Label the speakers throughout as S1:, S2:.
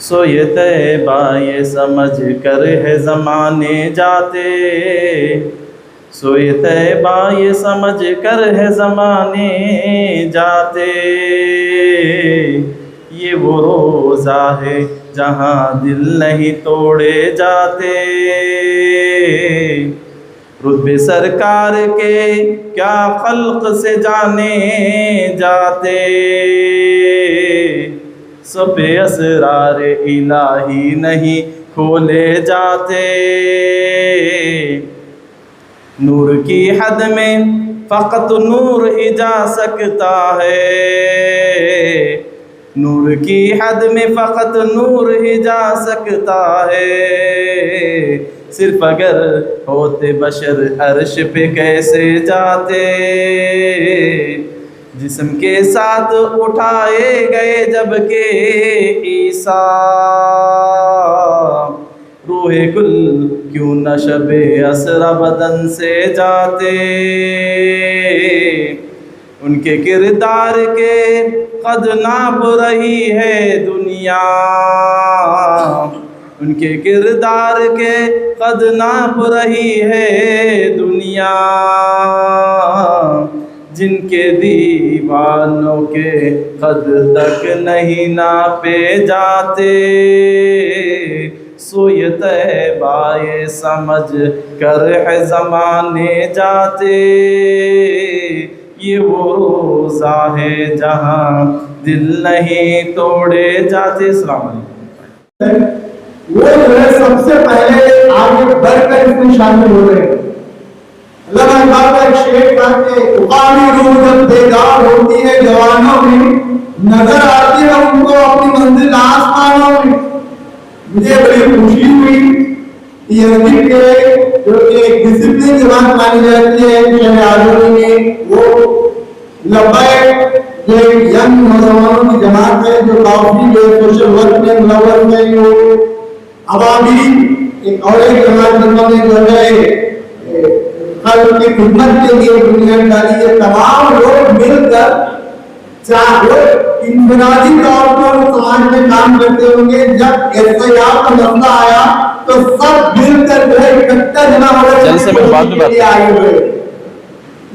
S1: सो ये तैबा ये समझ कर है ज़माने जाते, सो ये तैबा ये समझ कर है ज़माने जाते, ये वो रोज़ा है जहाँ दिल नहीं तोड़े जाते। रुतबे सरकार के क्या खल्क से जाने जाते, सबे असरार इलाही नहीं खोले जाते। नूर की हद में फ़कत नूर ही जा सकता है, नूर की हद में फ़कत नूर ही जा सकता है। सिर्फ अगर होते बशर अर्श पे कैसे जाते, जिस्म के साथ उठाए गए जबकि ईसा, रूहे गुल क्यों न शबे असरा बदन से जाते। उनके किरदार के कद नाप रही है दुनिया, उनके किरदार के कद नाप रही है दुनिया। जिनके दीवानों के कद तक नहीं नापे जाते, सो ये तैबा ये समझ कर है ज़माने जाते। ये वो रोज़ा है जहाँ दिल नहीं तोड़े जाते। सलाम
S2: वो जो है सबसे पहले आगे बढ़कर इसमें शामिल हो रहे हैं। अल्लाह का एक शेर था कि उकामी रूह जब बेदार होती है जवानों में, नजर आती है उनको अपनी मंजिल आसमानों में। मुझे बड़ी खुशी हुई कि यजीद के जो एक डिसिप्लिन जमात मानी जाती है शहर आज़मी में, वो लब्बैक जो यंग नौजवानों की जमात है जो काफी जो सोशल वर्क में मुलव्वस है, जो अवामी एक और एक जमात जिन्होंने जो है कल की खिदमत के लिए दुनिया डाली है। तमाम लोग मिलकर चाहे इंफरादी तौर पर समाज में काम करते होंगे। जब एफआईआर का मसला आया तो सब मिलकर जो है इकट्ठा जमा होकर आए हुए।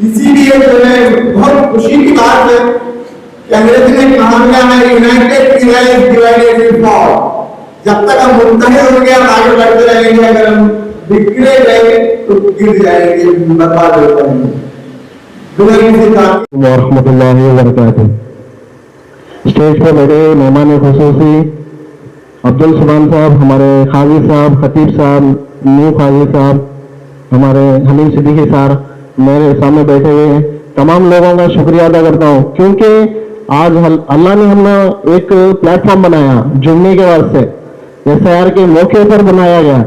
S2: इसीलिए जो है बहुत खुशी की बात है कि अंग्रेजी में कहा गया है United is divided in fall. जब तक हम मुत्तहिद होंगे हम आगे बढ़ते रहेंगे, अगर हम बिखरे गए तो गिर जाएंगे, बर्बाद हो जाएंगे।
S3: वरहमतुल्लाहि वबरकातुहू। स्टेज पर बैठे मेहमान खुसूसी अब्दुल सुभान साहब, हमारे खाजी साहब, खतीब साहब, नू खाजी साहब, हमारे हलीम सिद्दीकी साहब, मेरे सामने बैठे हुए तमाम लोगों का शुक्रिया अदा करता हूँ, क्योंकि आज अल्लाह ने हमें एक प्लेटफॉर्म बनाया जुड़ने के वास्ते। एसआईआर के मौके पर बनाया गया।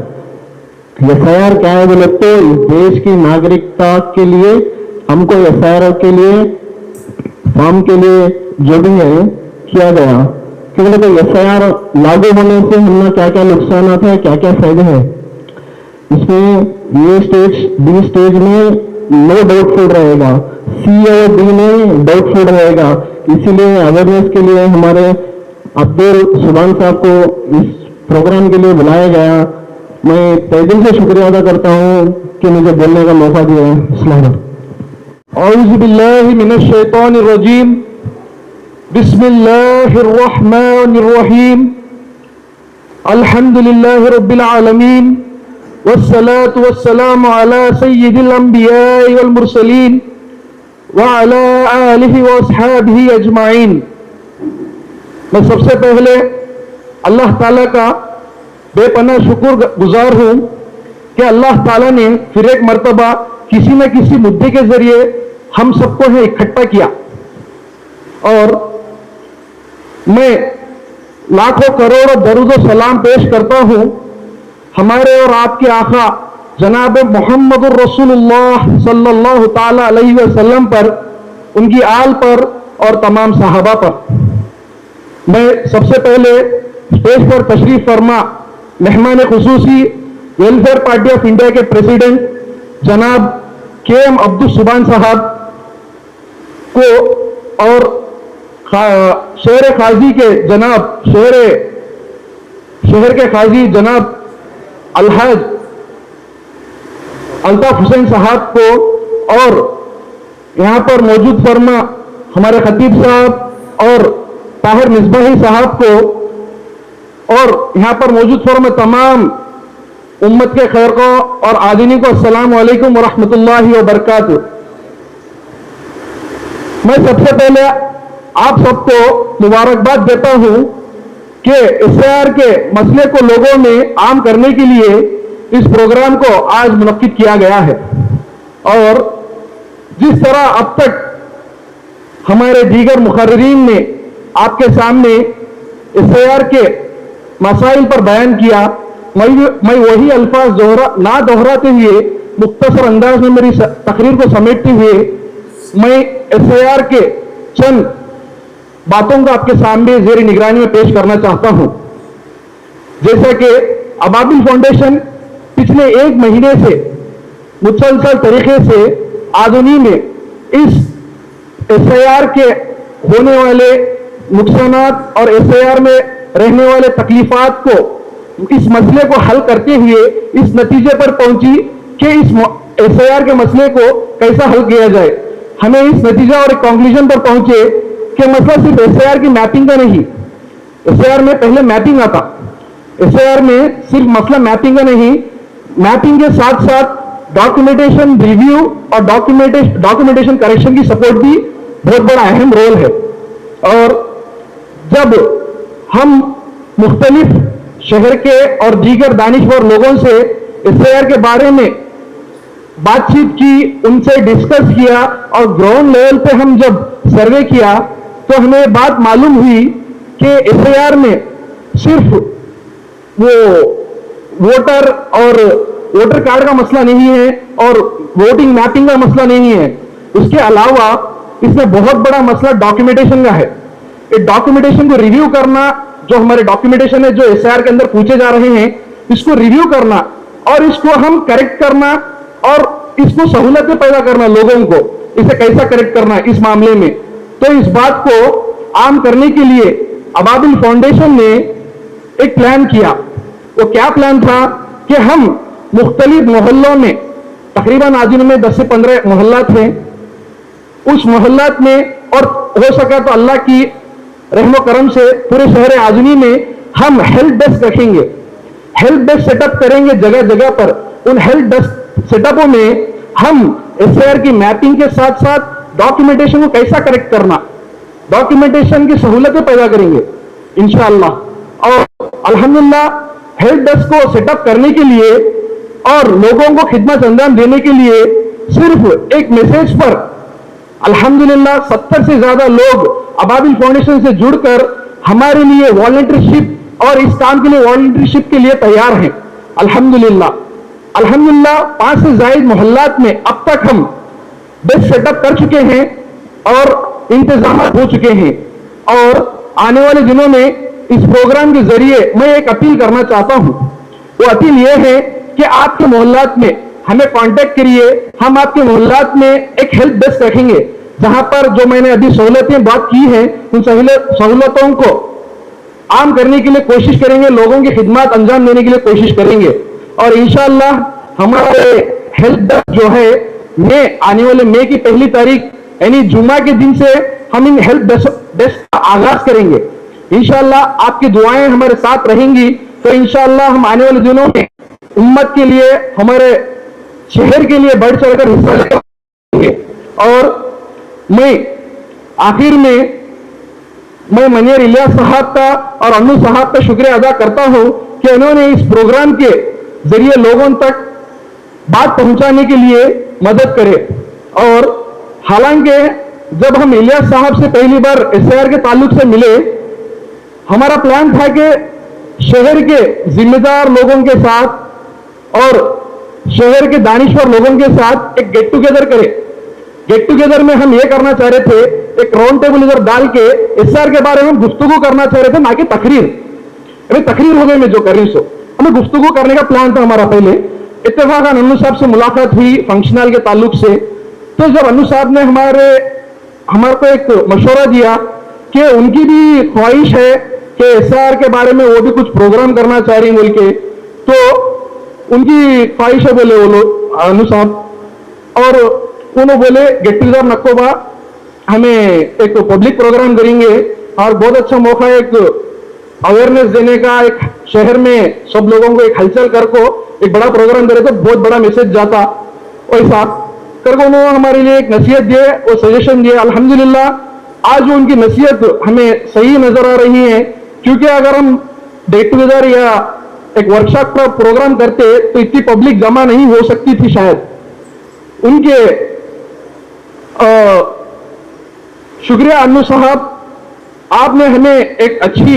S3: एसआईआर क्या है बोले तो देश की नागरिकता के लिए हमको एसआईआर के लिए फॉर्म के लिए जो भी है किया गया, क्योंकि तो एसआईआर लागू होने से हमें क्या क्या नुकसान है, क्या क्या फायदे हैं। इसमें ये स्टेज बी स्टेज में नो डाउटफुल रहेगा, सी और डी में डाउटफुल रहेगा। इसीलिए अवेयरनेस के लिए हमारे अब्दुल सुभान साहब को इस प्रोग्राम के लिए बुलाया गया। मैं तहे दिल से शुक्रिया अदा करता हूँ कि मुझे बोलने का मौका दिया है। औज़ु बिल्लाहि मिनश शैतानिर रजीम, बिस्मिल्लाहिर रहमानिर रहीम, अल्हम्दुलिल्लाहि रब्बिल आलमीन, वस्सलातु वस्सलामु अला सय्यिदिल अंबिया'i वल मुरसलीन व अला आलिहि व अस्हाबिहि अजमाइन। मैं सबसे पहले अल्लाह ताला का बेपनाह शुक्र गुजार हूं कि अल्लाह ताला ने फिर एक मर्तबा किसी न किसी मुद्दे के जरिए हम सबको है इकट्ठा किया, और मैं लाखों करोड़ों दरूद सलाम पेश करता हूं हमारे और आपके आका जनाब मोहम्मदुर रसूलुल्लाह सल्लल्लाहु ताला अलैहि वसल्लम पर, उनकी आल पर और तमाम सहाबा पर। मैं सबसे पहले स्टेज पर तशरीफ फरमा मेहमान खुसूसी वेलफेयर पार्टी ऑफ इंडिया के प्रेसिडेंट जनाब के.एम. अब्दुल सुबान साहब को और शहर खाजी के जनाब शहर के खाजी जनाब अलहाज अल्ताफ हुसैन साहब को, और यहां पर मौजूद फरमा हमारे खतीब साहब और ताहिर मिसबाही साहब को, और यहां पर मौजूद फरमा तमाम उम्मत के खैर को और आदमी को अस्सलाम वालेकुम व रहमतुल्लाहि व बरकातुहू। मैं सबसे पहले आप सबको मुबारकबाद देता हूं कि एसआईआर के मसले को लोगों में आम करने के लिए इस प्रोग्राम को आज मुनक्किद किया गया है। और जिस तरह अब तक हमारे दीगर मुखर्रीन ने आपके सामने एसआईआर के मसाइल पर बयान किया, मैं वही अल्फाज ना दोहराते हुए मुख्तसर अंदाज में मेरी तकरीर को समेटते हुए मैं एसआईआर के चंद बातों को आपके सामने जेर निगरानी में पेश करना चाहता हूं। जैसा कि अबाबिल फाउंडेशन पिछले एक महीने से मुसलसल तरीके से आदमी में इस एसआईआर के होने वाले नुकसानात और एसआईआर में रहने वाले तकलीफात को, इस मसले को हल करते हुए इस नतीजे पर पहुंची कि इस एसआईआर के मसले को कैसा हल किया जाए। हमें इस नतीजा और कंक्लूजन पर पहुंचे कि मसला सिर्फ एसआईआर की मैपिंग का नहीं, एसआईआर में पहले मैपिंग आता, एसआईआर में सिर्फ मसला मैपिंग का नहीं, मैपिंग के साथ साथ डॉक्यूमेंटेशन रिव्यू और डॉक्यूमेंटेशन करेक्शन की सपोर्ट भी बहुत बड़ा अहम रोल है। और जब हम मुख्तलिफ शहर के और दीगर दानिशवर लोगों से एसआईआर के बारे में बातचीत की, उनसे डिस्कस किया और ग्राउंड लेवल पे हम जब सर्वे किया तो हमें बात मालूम हुई कि एसआईआर में सिर्फ वो वोटर कार्ड का मसला नहीं है और वोटिंग मैपिंग का मसला नहीं है, उसके अलावा इसमें बहुत बड़ा मसला डॉक्यूमेंटेशन का है। इस डॉक्यूमेंटेशन को रिव्यू करना, जो हमारे डॉक्यूमेंटेशन है जो एसआईआर के अंदर पूछे जा रहे हैं, इसको रिव्यू करना और इसको हम करेक्ट करना और इसको सहूलतें पैदा करना लोगों को, इसे कैसा करेक्ट करना इस मामले में। तो इस बात को आम करने के लिए अबाबिल फाउंडेशन ने एक प्लान किया। वो क्या प्लान था कि हम मुख्तलिफ मोहल्लों में, तकरीबन आजिन में 10 से 15 मोहल्लात हैं, उस मोहल्लात में और हो सका तो अल्लाह की रहमो करम से पूरे शहर आजमी में हम हेल्प डेस्क रखेंगे, हेल्प डेस्क सेटअप करेंगे जगह जगह पर। उन हेल्प डेस्क सेटअपों में हम एसआईआर की मैपिंग के साथ साथ डॉक्यूमेंटेशन को कैसा करेक्ट करना, डॉक्यूमेंटेशन की सहूलतें पैदा करेंगे इंशाअल्लाह। और अल्हम्दुलिल्लाह हेल्प डेस्क को सेटअप करने के लिए और लोगों को खिदमत अंजाम देने के लिए सिर्फ एक मैसेज पर अल्हम्दुलिल्लाह 70 से ज्यादा लोग अबाबिल फाउंडेशन से जुड़कर हमारे लिए वॉलंटियरशिप और इस काम के लिए वॉलंटियरशिप के लिए तैयार हैं। अल्हम्दुलिल्लाह 5 से ज्यादा मोहल्लात में अब तक हम डेस्क सेटअप कर चुके हैं और इंतजाम हो चुके हैं। और आने वाले दिनों में इस प्रोग्राम के जरिए मैं एक अपील करना चाहता हूं। वो अपील यह है कि आपके मोहल्लात में हमें कांटेक्ट करिए, हम आपके मोहल्लात में एक हेल्प डेस्क रखेंगे जहां पर जो मैंने अभी सहूलतें बात की हैं उन सहूलतों को आम करने के लिए कोशिश करेंगे, लोगों की खिदमत अंजाम देने के लिए कोशिश करेंगे। और इंशाअल्लाह हमारे हेल्प डेस्क जो है आने वाले मई की 1 तारीख यानी जुमा के दिन से हम इन हेल्प डेस्क का आगाज करेंगे। इंशाअल्लाह आपकी दुआएं हमारे साथ रहेंगी तो इंशाअल्लाह हम आने वाले दिनों में उम्मत के लिए, हमारे शहर के लिए बढ़ चढ़कर हिस्सा लेंगे। और मैं आखिर में मैं मनियर इलियास साहब का और अन्नू साहब का शुक्रिया अदा करता हूं कि उन्होंने इस प्रोग्राम के जरिए लोगों तक बात पहुंचाने के लिए मदद करे। और हालांकि जब हम इलियास साहब से पहली बार एसआईआर के ताल्लुक से मिले, हमारा प्लान था कि शहर के जिम्मेदार लोगों के साथ और शहर के दानिश्वर लोगों के साथ एक गेट टुगेदर करें। गेट टुगेदर में हम ये करना चाह रहे थे, एक राउंड टेबल इधर डाल के एसआईआर के बारे में गुफ्तगू करना चाह रहे थे, ना कि तकरीर। अभी तकरीर हो गई मैं जो कर रही हूं, हमें गुफ्तगू करने का प्लान था हमारा। पहले इत्तेफाकन अन्नू साहब से मुलाकात हुई फंक्शनल के ताल्लुक से। तो जब अन्नू साहब ने हमारे को एक मशवरा दिया कि उनकी भी ख्वाहिश है कि एसआईआर के बारे में वो भी कुछ प्रोग्राम करना चाह रही बोल के, तो उनकी ख्वाहिश है बोले वो लोग अन्नू साहब, और उन्होंने बोले गेट टुगेदर नक्कोबा हमें एक पब्लिक प्रोग्राम करेंगे और बहुत अच्छा मौका है एक अवेयरनेस देने का, एक शहर में सब लोगों को एक हलचल कर को एक बड़ा प्रोग्राम करे तो बहुत बड़ा मैसेज जाता। वैसा करके उन्होंने हमारे लिए एक नसीहत दिए और सजेशन दिए। अल्हम्दुलिल्लाह आज उनकी नसीहत हमें सही नजर आ रही है, क्योंकि अगर हम गेट टुगेदर या एक वर्कशॉप का प्रोग्राम करते तो इतनी पब्लिक जमा नहीं हो सकती थी शायद। उनके शुक्रिया अन्नू साहब, आपने हमें एक अच्छी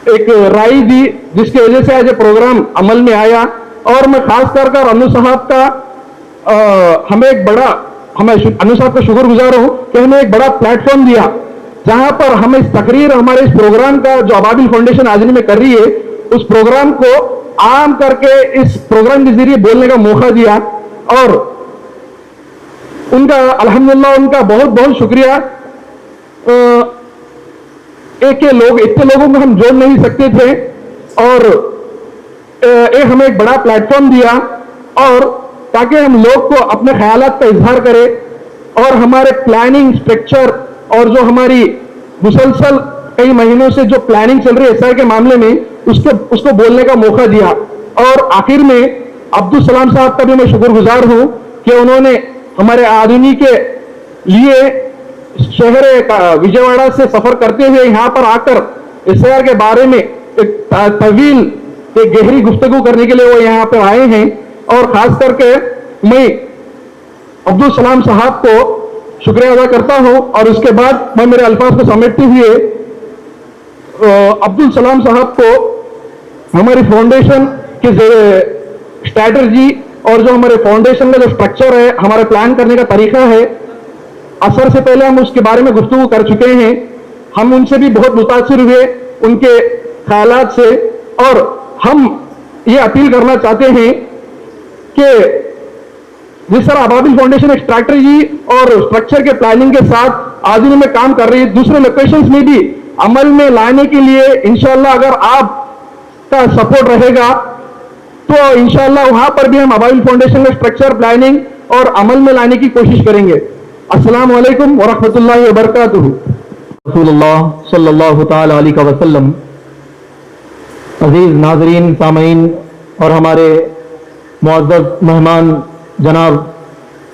S3: एक राय दी जिसकी वजह से आज ये प्रोग्राम अमल में आया। और मैं खास कर अन्नू साहब का हमें अन्नू साहब का शुक्रगुजार हूं कि हमें एक बड़ा प्लेटफॉर्म दिया जहां पर हमें इस तकरीर हमारे इस प्रोग्राम का जो अबाबिल फाउंडेशन आजनी में कर रही है उस प्रोग्राम को आम करके इस प्रोग्राम के जरिए बोलने का मौका दिया। और उनका अल्हम्दुलिल्लाह उनका बहुत बहुत शुक्रिया। एक लोग इतने लोगों को हम जोड़ नहीं सकते थे और एक हमें एक बड़ा प्लेटफॉर्म दिया और ताकि हम लोग को अपने ख्यालात का इजहार करें और हमारे प्लानिंग स्ट्रक्चर और जो हमारी मुसलसल कई महीनों से जो प्लानिंग चल रही है एसआईआर के मामले में उसको बोलने का मौका दिया। और आखिर में अब्दुल सलाम साहब का भी मैं शुक्रगुजार हूं कि उन्होंने हमारे आदमी के लिए शहर विजयवाड़ा से सफर करते हुए यहाँ पर आकर एसआईआर के बारे में एक तवील एक गहरी गुफ्तगू करने के लिए वो यहाँ पर आए हैं। और खास करके मैं अब्दुल सलाम साहब को शुक्रिया अदा करता हूं। और उसके बाद मैं मेरे अल्फाज को समेटते हुए अब्दुल सलाम साहब को हमारी फाउंडेशन की स्ट्रैटेजी और जो हमारे फाउंडेशन का जो स्ट्रक्चर है, हमारे प्लान करने का तरीका है, असर से पहले हम उसके बारे में गुफ्तगू कर चुके हैं। हम उनसे भी बहुत मुतासिर हुए उनके ख्यालात से। और हम ये अपील करना चाहते हैं कि जिस तरह अबाबिल फाउंडेशन एक स्ट्रैटेजी और स्ट्रक्चर के प्लानिंग के साथ आजनी में काम कर रही है, दूसरे लोकेशंस में भी अमल में लाने के लिए इंशाअल्लाह अगर आपका सपोर्ट रहेगा तो इंशाअल्लाह वहां पर भी हम अबाबिल फाउंडेशन का स्ट्रक्चर प्लानिंग और अमल में लाने की कोशिश करेंगे। अस्सलाम वालेकुम व रहमतुल्लाहि व बरकातुहू।
S4: रसूलुल्लाह सल्लल्लाहु तआला अलैहि वसल्लम। अजीज नाजरीन, सामीन और हमारे मुअज़्ज़ज़ मेहमान जनाब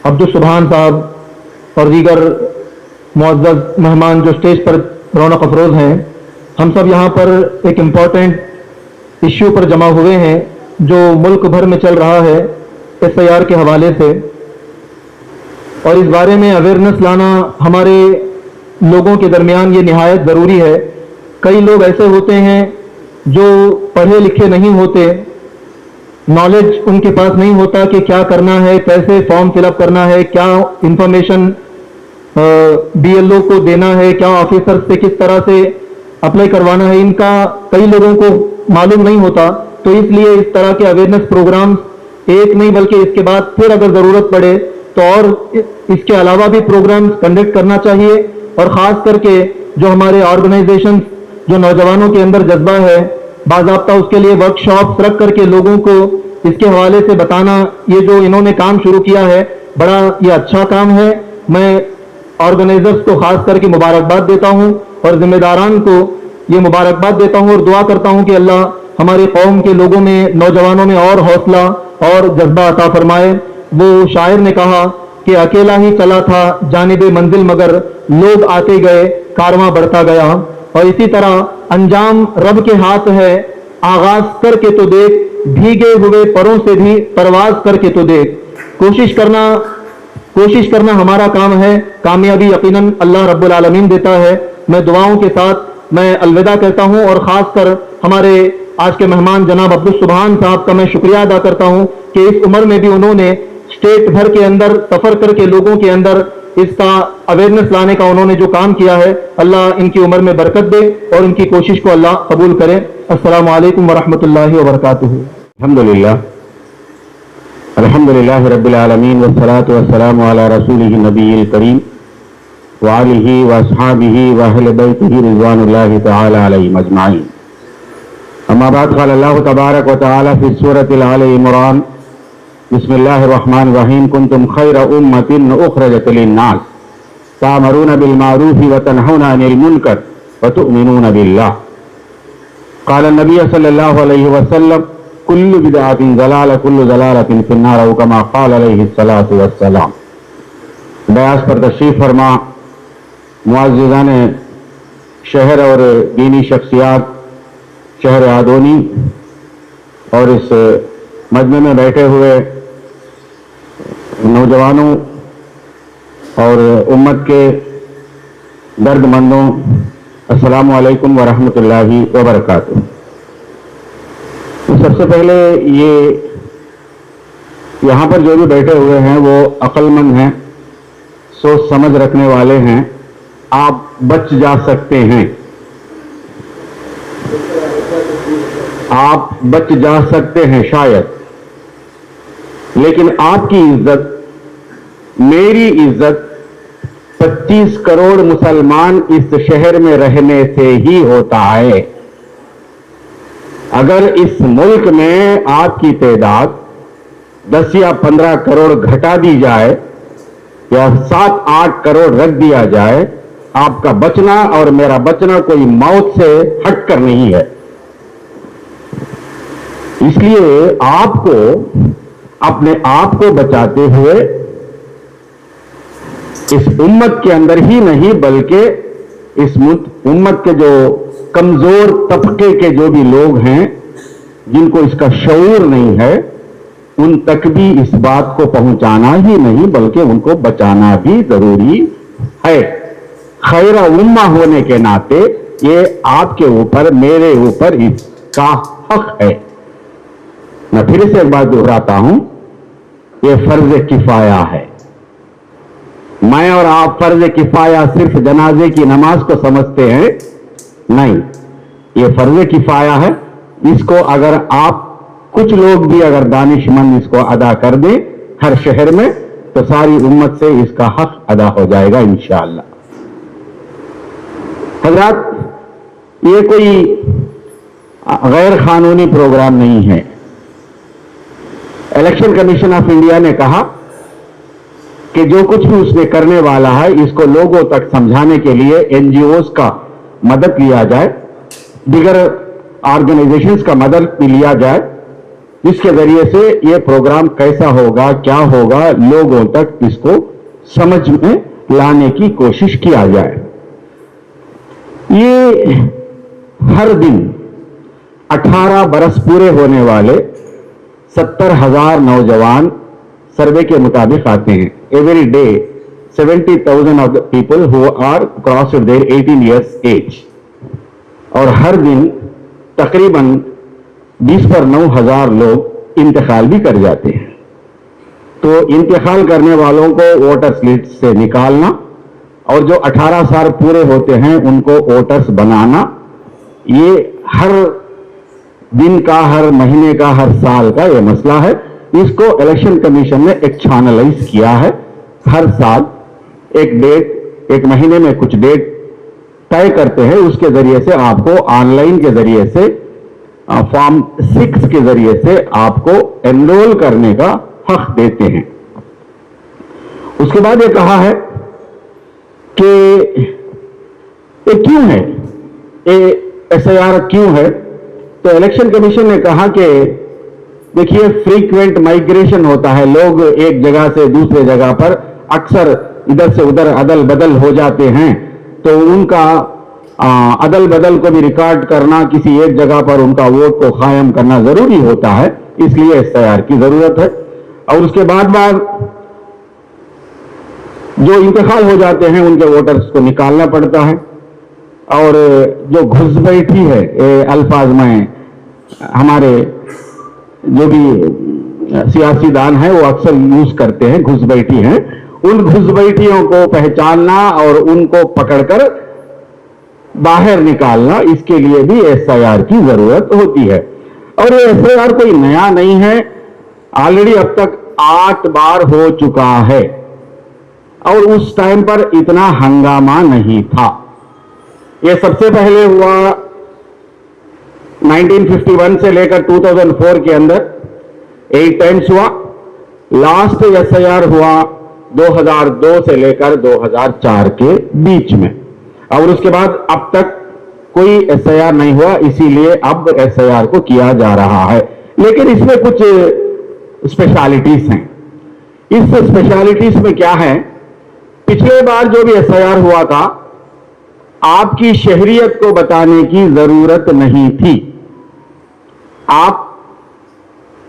S4: अब्दुल सुभान साहब और दीगर मुअज़्ज़ज़ मेहमान जो स्टेज पर रौनक अफरोज़ हैं, हम सब यहाँ पर एक इम्पॉर्टेंट इश्यू पर जमा हुए हैं जो मुल्क भर में चल रहा है एसआईआर के हवाले से। और इस बारे में अवेयरनेस लाना हमारे लोगों के दरमियान ये निहायत ज़रूरी है। कई लोग ऐसे होते हैं जो पढ़े लिखे नहीं होते, नॉलेज उनके पास नहीं होता कि क्या करना है, कैसे फॉर्म फिलअप करना है, क्या इंफॉर्मेशन बीएलओ को देना है, क्या ऑफिसर से किस तरह से अप्लाई करवाना है, इनका कई लोगों को मालूम नहीं होता। तो इसलिए इस तरह के अवेयरनेस प्रोग्राम एक नहीं बल्कि इसके बाद फिर अगर ज़रूरत पड़े तो और इसके अलावा भी प्रोग्राम्स कंडक्ट करना चाहिए। और ख़ास करके जो हमारे ऑर्गेनाइजेशन जो नौजवानों के अंदर जज्बा है, बाज़ाब्ता उसके लिए वर्कशॉप्स रख करके लोगों को इसके हवाले से बताना, ये जो इन्होंने काम शुरू किया है बड़ा ये अच्छा काम है। मैं ऑर्गेनाइजर्स को खास करके मुबारकबाद देता हूँ और जिम्मेदारान को ये मुबारकबाद देता हूँ और दुआ करता हूँ कि अल्लाह हमारे कौम के लोगों में, नौजवानों में और हौसला और जज्बा अता फरमाए। वो शायर ने कहा कि अकेला ही चला था जानिबे मंजिल, मगर लोग आते गए, कारवां बढ़ता गया। और इसी तरह अंजाम रब के हाथ है, आगाज करके तो देख, भीगे हुए परों से भी परवाज करके तो देख। कोशिश करना हमारा काम है, कामयाबी यकीनन अल्लाह रब्बुल आलमीन देता है। मैं दुआओं के साथ मैं अलविदा कहता हूं और खासकर हमारे आज के मेहमान जनाब अब्दुल सुभान साहब का मैं शुक्रिया अदा करता हूं कि इस उम्र में भी उन्होंने स्टेट भर के अंदर सफर करके लोगों के अंदर इसका अवेयरनेस लाने का उन्होंने जो काम किया है, अल्लाह इनकी उम्र में बरकत दे और इनकी कोशिश को अल्लाह कबूल करे। अस्सलामु अलैकुम वरहमतुल्लाहि वबरकातुहू।
S3: अल्हम्दुलिल्लाह रब्बिल आलमीन वस्सलातु वस्सलामु अला रसूलिहि नबिय्यिल करीम व आलिहि व अस्हाबिहि व अहले बैतिहि रिज़वानुल्लाहि तआला अलैहिम अजमाइन। अम्मा बाद क़ाल अल्लाहु तबारक व तआला फ़ी सूरतिल आले इमरान बिस्मिल्लाहिर रहमानिर रहीम कुंतुम खैरा उम्मतिन उखरजत लिन्नास तामरूना बिल मारूफ व तनहौना अनिल मुनकर व तु'मिनूना बिल्लाह। क़ाल नबी सल्लल्लाहु अलैहि वसल्लम कुल्लु बिदअतिन ज़लाला कुल्लु ज़लालतिन फिन्नार औ कमा क़ाल अलैहि सलातु वस्सलाम। बयास पर तशरीफ फरमा मुअज़्ज़िज़ान शहर और दीनी शख्सियात शहर आदोनी और इस मजमे में बैठे हुए नौजवानों और उम्मत के दर्दमंदों, अस्सलामु अलैकुम व रहमतुल्लाहि व बरकातुहू। सबसे पहले ये यहाँ पर जो भी बैठे हुए हैं वो अक्लमंद हैं, सोच समझ रखने वाले हैं। आप बच जा सकते हैं, आप बच जा सकते हैं शायद, लेकिन आपकी इज्जत, मेरी इज्जत 25 करोड़ मुसलमान इस शहर में रहने से ही होता है। अगर इस मुल्क में आपकी तादाद 10 या 15 करोड़ घटा दी जाए या 7-8 करोड़ रख दिया जाए, आपका बचना और मेरा बचना कोई मौत से हटकर नहीं है। इसलिए आपको अपने आप को बचाते हुए इस उम्मत के अंदर ही नहीं बल्कि इस उम्मत के जो कमजोर तबके के जो भी लोग हैं जिनको इसका शऊर नहीं है, उन तक भी इस बात को पहुंचाना ही नहीं बल्कि उनको बचाना भी जरूरी है। खैरा उम्मा होने के नाते ये आपके ऊपर, मेरे ऊपर इसका हक है। मैं फिर से एक बात दोहराता हूं, ये फर्ज किफाया है। मैं और आप फर्ज किफाया सिर्फ जनाजे की नमाज को समझते हैं, नहीं, ये फर्ज किफाया है। इसको अगर आप कुछ लोग भी अगर दानिशमंद इसको अदा कर दें हर शहर में, तो सारी उम्मत से इसका हक अदा हो जाएगा इंशाअल्लाह। हज़रात, ये कोई गैर कानूनी प्रोग्राम नहीं है। इलेक्शन कमीशन ऑफ इंडिया ने कहा कि जो कुछ भी उसने करने वाला है इसको लोगों तक समझाने के लिए एनजीओज का मदद लिया जाए, दीगर ऑर्गेनाइजेशंस का मदद भी लिया जाए, जिसके जरिए से ये प्रोग्राम कैसा होगा, क्या होगा, लोगों तक इसको समझ में लाने की कोशिश किया जाए। ये हर दिन 18 बरस पूरे होने वाले 70,000 नौजवान सर्वे के मुताबिक आते हैं। Every day 70,000 of the people who are cross their 18 years age, और हर दिन तकरीबन 20 पर 9,000 लोग इंतकाल भी कर जाते हैं। तो इंतकाल करने वालों को वोटर्स लिस्ट से निकालना और जो 18 साल पूरे होते हैं उनको वोटर्स बनाना, ये हर दिन का, हर महीने का, हर साल का ये मसला है। इसको इलेक्शन कमीशन ने एक चैनलाइज किया है। हर साल एक डेट, एक महीने में कुछ डेट तय करते हैं, उसके जरिए से आपको ऑनलाइन के जरिए से फॉर्म 6 के जरिए से आपको एनरोल करने का हक देते हैं। उसके बाद ये कहा है कि ये क्यों है, ये SIR क्यों है? तो इलेक्शन कमीशन ने कहा कि देखिए फ्रीक्वेंट माइग्रेशन होता है, लोग एक जगह से दूसरे जगह पर अक्सर इधर से उधर अदल बदल हो जाते हैं, तो उनका अदल बदल को भी रिकॉर्ड करना, किसी एक जगह पर उनका वोट को कायम करना जरूरी होता है, इसलिए SIR की जरूरत है। और उसके बाद जो इंतकाल हो जाते हैं उनके वोटर्स को निकालना पड़ता है। और जो घुसपैठी है, अल्फाज में हमारे जो भी सियासीदान है वो अक्सर यूज करते हैं, घुसपैठी हैं, उन घुसपैठियों को पहचानना और उनको पकड़कर बाहर निकालना, इसके लिए भी SIR की जरूरत होती है। और ये SIR कोई नया नहीं है, ऑलरेडी अब तक 8 बार हो चुका है और उस टाइम पर इतना हंगामा नहीं था। यह सबसे पहले हुआ 1951 से लेकर 2004 के अंदर 8 टाइम्स हुआ। लास्ट SIR हुआ 2002 से लेकर 2004 के बीच में, और उसके बाद अब तक कोई SIR नहीं हुआ, इसीलिए अब SIR को किया जा रहा है। लेकिन इसमें कुछ स्पेशलिटीज हैं। इस स्पेशलिटीज में क्या है, पिछले बार जो भी SIR हुआ था, आपकी शहरियत को बताने की जरूरत नहीं थी। आप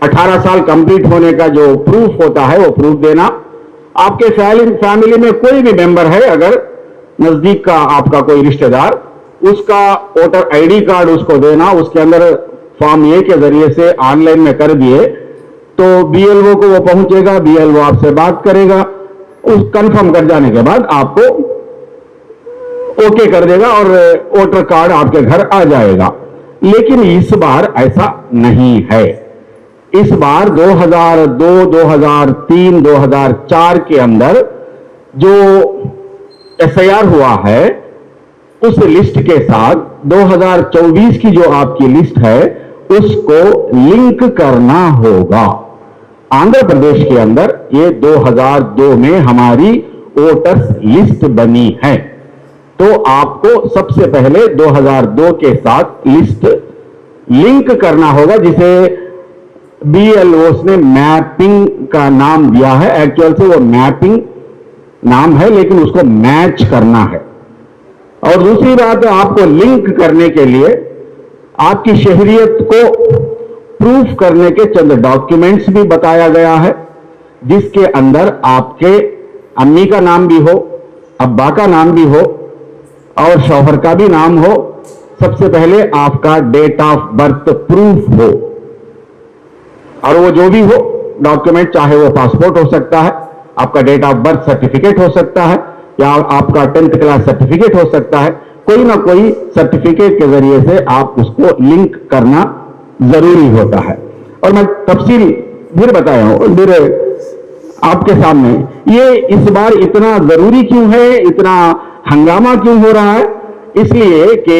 S3: 18 साल कंप्लीट होने का जो प्रूफ होता है वो प्रूफ देना, आपके फैमिली में कोई भी मेंबर है, अगर नजदीक का आपका कोई रिश्तेदार, उसका वोटर ID कार्ड उसको देना, उसके अंदर फॉर्म A के जरिए से ऑनलाइन में कर दिए तो BLO को वो पहुंचेगा, BLO आपसे बात करेगा, उस कंफर्म कर जाने के बाद आपको ओके कर देगा और वोटर कार्ड आपके घर आ जाएगा। लेकिन इस बार ऐसा नहीं है। इस बार 2002, 2003, 2004 के अंदर जो SIR हुआ है उस लिस्ट के साथ 2024 की जो आपकी लिस्ट है उसको लिंक करना होगा। आंध्र प्रदेश के अंदर ये 2002 में हमारी वोटर्स लिस्ट बनी है, तो आपको सबसे पहले 2002 के साथ लिस्ट लिंक करना होगा, जिसे BLOs ने मैपिंग का नाम दिया है। एक्चुअल से वो मैपिंग नाम है, लेकिन उसको मैच करना है। और दूसरी बात, आपको लिंक करने के लिए आपकी शहरियत को प्रूफ करने के चंद डॉक्यूमेंट्स भी बताया गया है, जिसके अंदर आपके अम्मी का नाम भी हो, अब्बा का नाम भी हो और शौहर का भी नाम हो। सबसे पहले आपका डेट ऑफ बर्थ प्रूफ हो, और वो जो भी हो डॉक्यूमेंट, चाहे वो पासपोर्ट हो सकता है, आपका डेट ऑफ बर्थ सर्टिफिकेट हो सकता है, या आपका 10th क्लास सर्टिफिकेट हो सकता है, कोई ना कोई सर्टिफिकेट के जरिए से आप उसको लिंक करना जरूरी होता है। और मैं तफसील फिर बताया हूं फिर आपके सामने, ये इस बार इतना जरूरी क्यों है, इतना हंगामा क्यों हो रहा है? इसलिए कि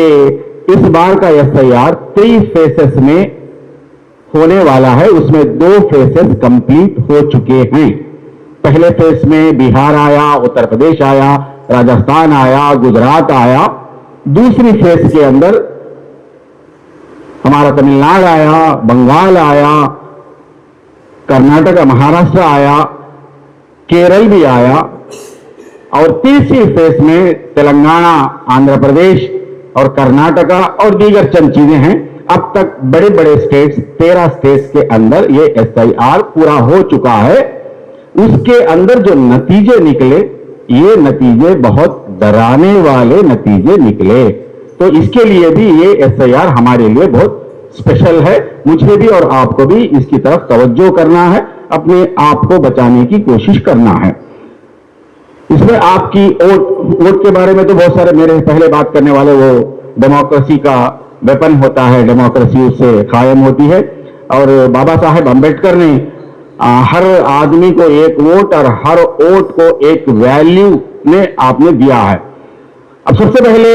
S3: इस बार का SIR 3 फेसेस में होने वाला है। उसमें 2 फेसेस कंप्लीट हो चुके हैं। पहले फेस में बिहार आया, उत्तर प्रदेश आया, राजस्थान आया, गुजरात आया। दूसरी फेस के अंदर हमारा तमिलनाडु आया, बंगाल आया, कर्नाटक, महाराष्ट्र आया, केरल भी आया, और तीसरी फेस में तेलंगाना, आंध्र प्रदेश और कर्नाटका और दीगर चंद चीजें हैं। अब तक बड़े बड़े स्टेट्स, 13 स्टेट्स के अंदर ये SIR पूरा हो चुका है। उसके अंदर जो नतीजे निकले, ये नतीजे बहुत डराने वाले नतीजे निकले। तो इसके लिए भी ये SIR हमारे लिए बहुत स्पेशल है। मुझे भी और आपको भी इसकी तरफ तवज्जो करना है, अपने आप को बचाने की कोशिश करना है। इसमें आपकी वोट के बारे में तो बहुत सारे मेरे पहले बात करने वाले, वो डेमोक्रेसी का वेपन होता है, डेमोक्रेसी उससे कायम होती है। और बाबा साहेब अंबेडकर ने हर आदमी को एक वोट और हर वोट को एक वैल्यू ने आपने दिया है। अब सबसे पहले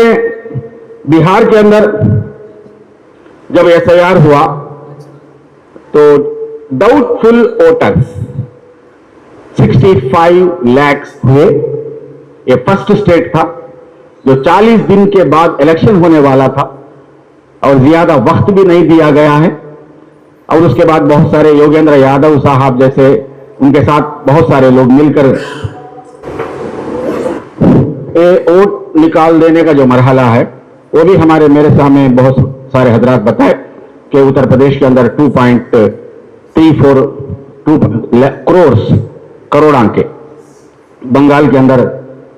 S3: बिहार के अंदर जब SIR हुआ तो डाउटफुल वोटर्स 65 लाख हुए। ये फर्स्ट स्टेट था जो 40 दिन के बाद इलेक्शन होने वाला था और ज्यादा वक्त भी नहीं दिया गया है। और उसके बाद बहुत सारे योगेंद्र यादव साहब जैसे, उनके साथ बहुत सारे लोग मिलकर ये वोट निकाल देने का जो मरहला है वो भी हमारे मेरे सामने बहुत सारे हजरात बताए कि उत्तर प्रदेश के अंदर 2.342 करोड़ आंके, बंगाल के अंदर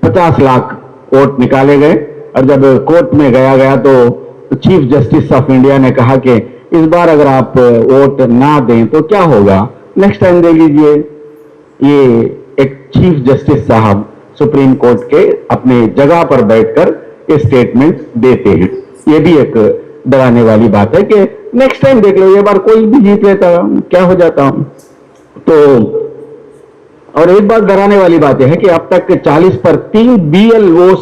S3: 50 लाख वोट निकाले गए। और जब कोर्ट में गया तो चीफ जस्टिस ऑफ इंडिया ने कहा कि इस बार अगर आप वोट ना दें तो क्या होगा, नेक्स्ट टाइम दे लीजिए। ये एक चीफ जस्टिस साहब सुप्रीम कोर्ट के अपने जगह पर बैठकर ये स्टेटमेंट देते हैं। ये भी एक डराने वाली बात है कि नेक्स्ट टाइम देख लो, ये बार कोई भी जीत लेता क्या हो जाता। तो और एक बात डराने वाली बात यह है कि अब तक 40 पर 3 BLO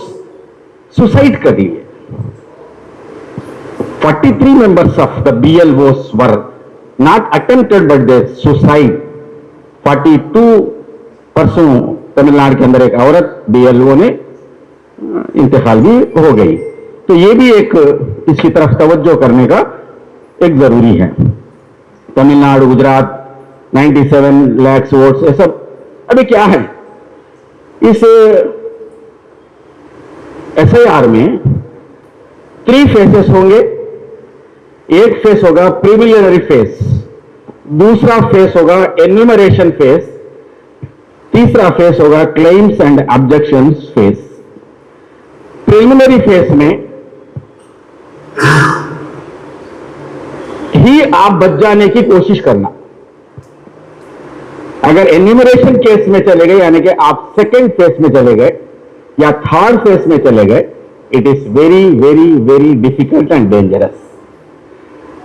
S3: सुसाइड कर लिए। 43 members of the BLOs were not attempted but they suicide। 42% Tamil Nadu के अंदर एक औरत BLO ने इंतकाल भी हो गई। तो ये भी एक इसकी तरफ तवज्जो करने का एक जरूरी है। तमिलनाडु, गुजरात 97 लाख वोट्स, ये सब अभी क्या है, इस SIR में 3 फेसेस होंगे। एक फेस होगा प्रिलिमिनरी फेस, दूसरा फेस होगा एन्यूमरेशन फेस, तीसरा फेस होगा claims and objections face. Preliminary face में ही आप बच जाने की कोशिश करना। अगर एन्यूमरेशन केस में चले गए यानी कि आप सेकेंड फेस में चले गए या थर्ड फेस में चले गए, it is very very very difficult and dangerous.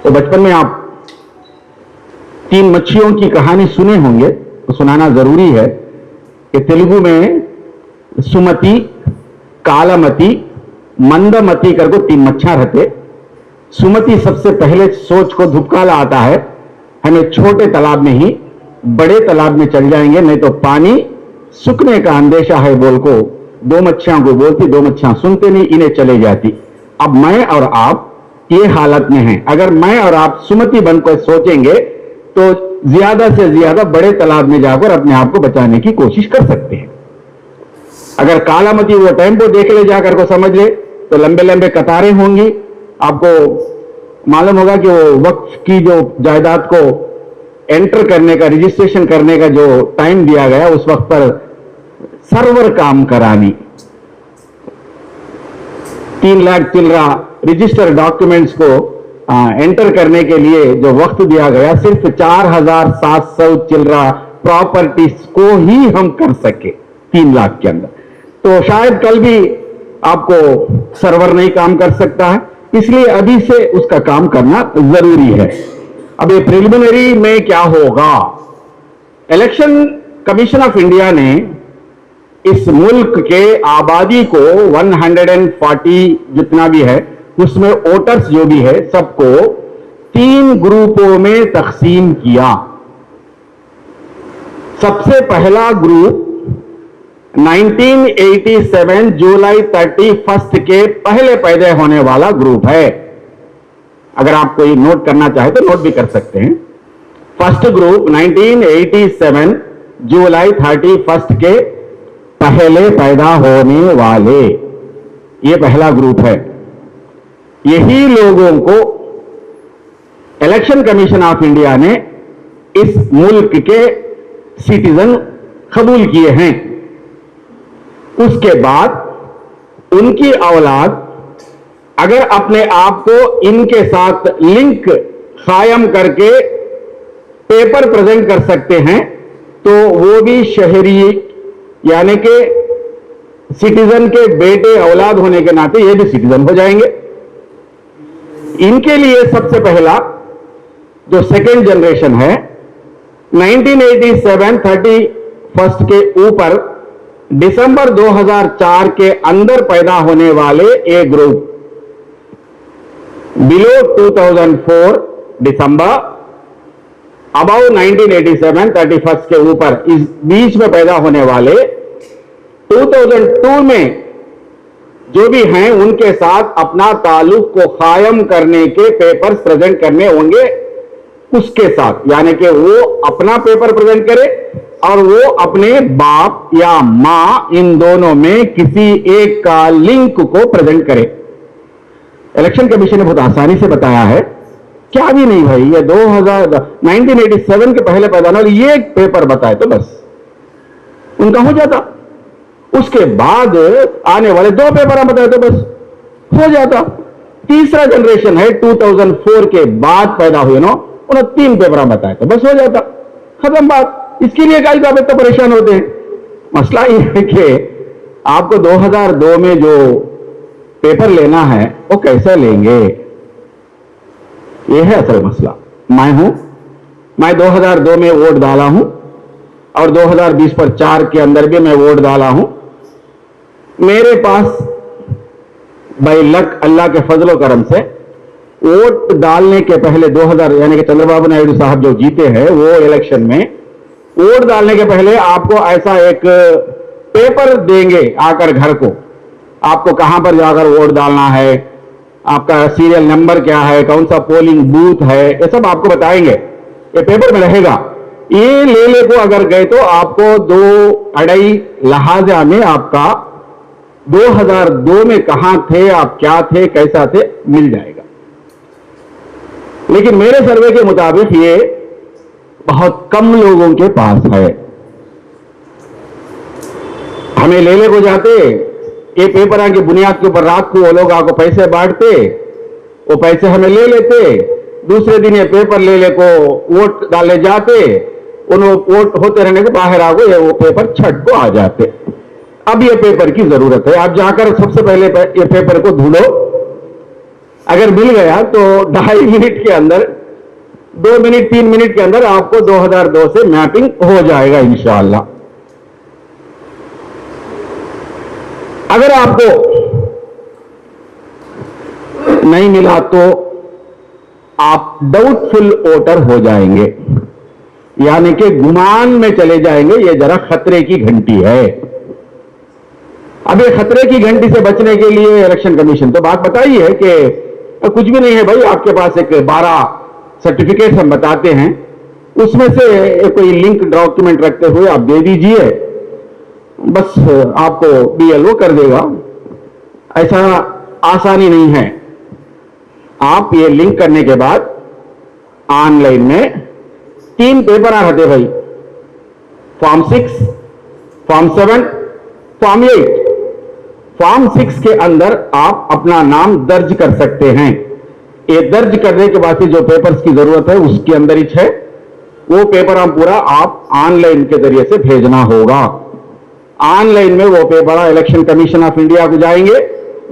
S3: तो बचपन में आप 3 मच्छियों की कहानी सुने होंगे, तो सुनाना जरूरी है कि तेलुगु में सुमति, कालामती, मंदमती करके 3 मच्छियां रहते। सुमति सबसे पहले सोच को धुपकाला आता है, हमें छोटे तालाब में ही बड़े तालाब में चल जाएंगे, नहीं तो पानी सूखने का अंदेशा है बोल को 2 मच्छियां को बोलती, 2 मच्छियां सुनते नहीं, इन्हें चले जाती। अब मैं और आप ये हालत में हैं। अगर मैं और आप सुमति बनकर सोचेंगे तो ज्यादा से ज्यादा बड़े तालाब में जाकर अपने आप को बचाने की कोशिश कर सकते हैं। अगर कालामती वो टेम्पो देख ले जाकर को समझ ले तो लंबे लंबे कतारें होंगी। आपको मालूम होगा कि वो वक्फ की जो जायदाद को एंटर करने का, रजिस्ट्रेशन करने का जो टाइम दिया गया, उस वक्त पर सर्वर काम करानी 3 लाख चिल्ला रजिस्टर डॉक्यूमेंट्स को एंटर करने के लिए जो वक्त दिया गया, सिर्फ 4700 चिल्ला प्रॉपर्टीज को ही हम कर सके 3 लाख के अंदर। तो शायद कल भी आपको सर्वर नहीं काम कर सकता है, इसलिए अभी से उसका काम करना जरूरी है। अब ये प्रिलिमिनरी में क्या होगा, इलेक्शन कमीशन ऑफ इंडिया ने इस मुल्क के आबादी को 140 जितना भी है उसमें वोटर्स जो भी है सबको 3 ग्रुपों में तकसीम किया। सबसे पहला ग्रुप 1987 जुलाई 31 के पहले पैदा होने वाला ग्रुप है। अगर आप कोई नोट करना चाहे तो नोट भी कर सकते हैं। फर्स्ट ग्रुप 1987 जुलाई 31 के पहले पैदा होने वाले, ये पहला ग्रुप है। यही लोगों को इलेक्शन कमीशन ऑफ इंडिया ने इस मुल्क के सिटीजन कबूल किए हैं। उसके बाद उनकी औलाद अगर अपने आप को इनके साथ लिंक कायम करके पेपर प्रेजेंट कर सकते हैं तो वो भी शहरी यानी कि सिटीजन के बेटे औलाद होने के नाते ये भी सिटीजन हो जाएंगे। इनके लिए सबसे पहला जो सेकेंड जनरेशन है 1987 31 के ऊपर दिसंबर 2004 के अंदर पैदा होने वाले ए ग्रुप, बिलो 2004 दिसंबर, अबाउ 1987 31 के ऊपर, इस बीच में पैदा होने वाले 2002 में जो भी हैं उनके साथ अपना ताल्लुक को कायम करने के पेपर्स प्रेजेंट करने होंगे उसके साथ, यानी कि वो अपना पेपर प्रेजेंट करे,
S5: और वो अपने बाप या मां इन दोनों में किसी एक का लिंक को प्रेजेंट करे। इलेक्शन कमीशन ने बहुत आसानी से बताया है, क्या भी नहीं भाई, ये 1987 के पहले पैदा होने ये एक पेपर बताए तो बस उनका हो जाता। उसके बाद आने वाले 2 पेपर बताए तो बस हो जाता। तीसरा जनरेशन है 2004 के बाद पैदा हुए ना, उन्होंने 3 पेपर बताए तो बस हो जाता, खत्म बात। इसके लिए कई काबिल तो परेशान होते हैं। मसला ये है कि आपको 2002 में जो पेपर लेना है वो कैसे लेंगे, ये है असल मसला। मैं 2002 में वोट डाला हूं और 2020 पर 4 के अंदर भी मैं वोट डाला हूं। मेरे पास बाई लक अल्लाह के फजलो करम से वोट डालने के पहले 2000 यानी कि चंद्रबाबू नायडू साहब जो जीते हैं वो इलेक्शन में, वोट डालने के पहले आपको ऐसा एक पेपर देंगे आकर घर को, आपको कहां पर जाकर वोट डालना है, आपका सीरियल नंबर क्या है, कौन सा पोलिंग बूथ है, ये सब आपको बताएंगे, ये पेपर में रहेगा। ये ले को अगर गए तो आपको 2-2.5 लहाजा में आपका 2002 में कहां थे आप, क्या थे, कैसा थे, मिल जाएगा। लेकिन मेरे सर्वे के मुताबिक ये बहुत कम लोगों के पास है। हमें लेने को जाते, ये पेपर की बुनियाद के ऊपर रात को वो लोग आपको पैसे बांटते, वो पैसे हमें ले लेते, दूसरे दिन ये पेपर ले को वोट डालने जाते, उन वोट होते रहने के बाहर आगो ये वो पेपर छठ को आ जाते। अब ये पेपर की जरूरत है, आप जाकर सबसे पहले ये पेपर को ढूंढो, अगर मिल गया तो 2.5 मिनट के अंदर, 2 मिनट 3 मिनट के अंदर आपको 2002 से मैपिंग हो जाएगा इंशाअल्लाह। अगर आपको नहीं मिला तो आप डाउटफुल वोटर हो जाएंगे, यानी कि गुमान में चले जाएंगे। ये जरा खतरे की घंटी है। अब ये खतरे की घंटी से बचने के लिए इलेक्शन कमीशन तो बात बताई है कि कुछ भी नहीं है भाई, आपके पास एक 12 सर्टिफिकेट हम बताते हैं, उसमें से कोई लिंक डॉक्यूमेंट रखते हुए आप दे दीजिए, बस आपको BLO कर देगा। ऐसा आसानी नहीं है। आप ये लिंक करने के बाद ऑनलाइन में 3 पेपर आ रहे थे भाई, फॉर्म 6, फॉर्म 7, फॉर्म 8। फॉर्म 6 के अंदर आप अपना नाम दर्ज कर सकते हैं। ये दर्ज करने के बाद जो पेपर्स की जरूरत है उसके अंदर ही है, वो पेपर हम पूरा आप ऑनलाइन के जरिए से भेजना होगा। ऑनलाइन में वो paper election commission of India को जाएंगे,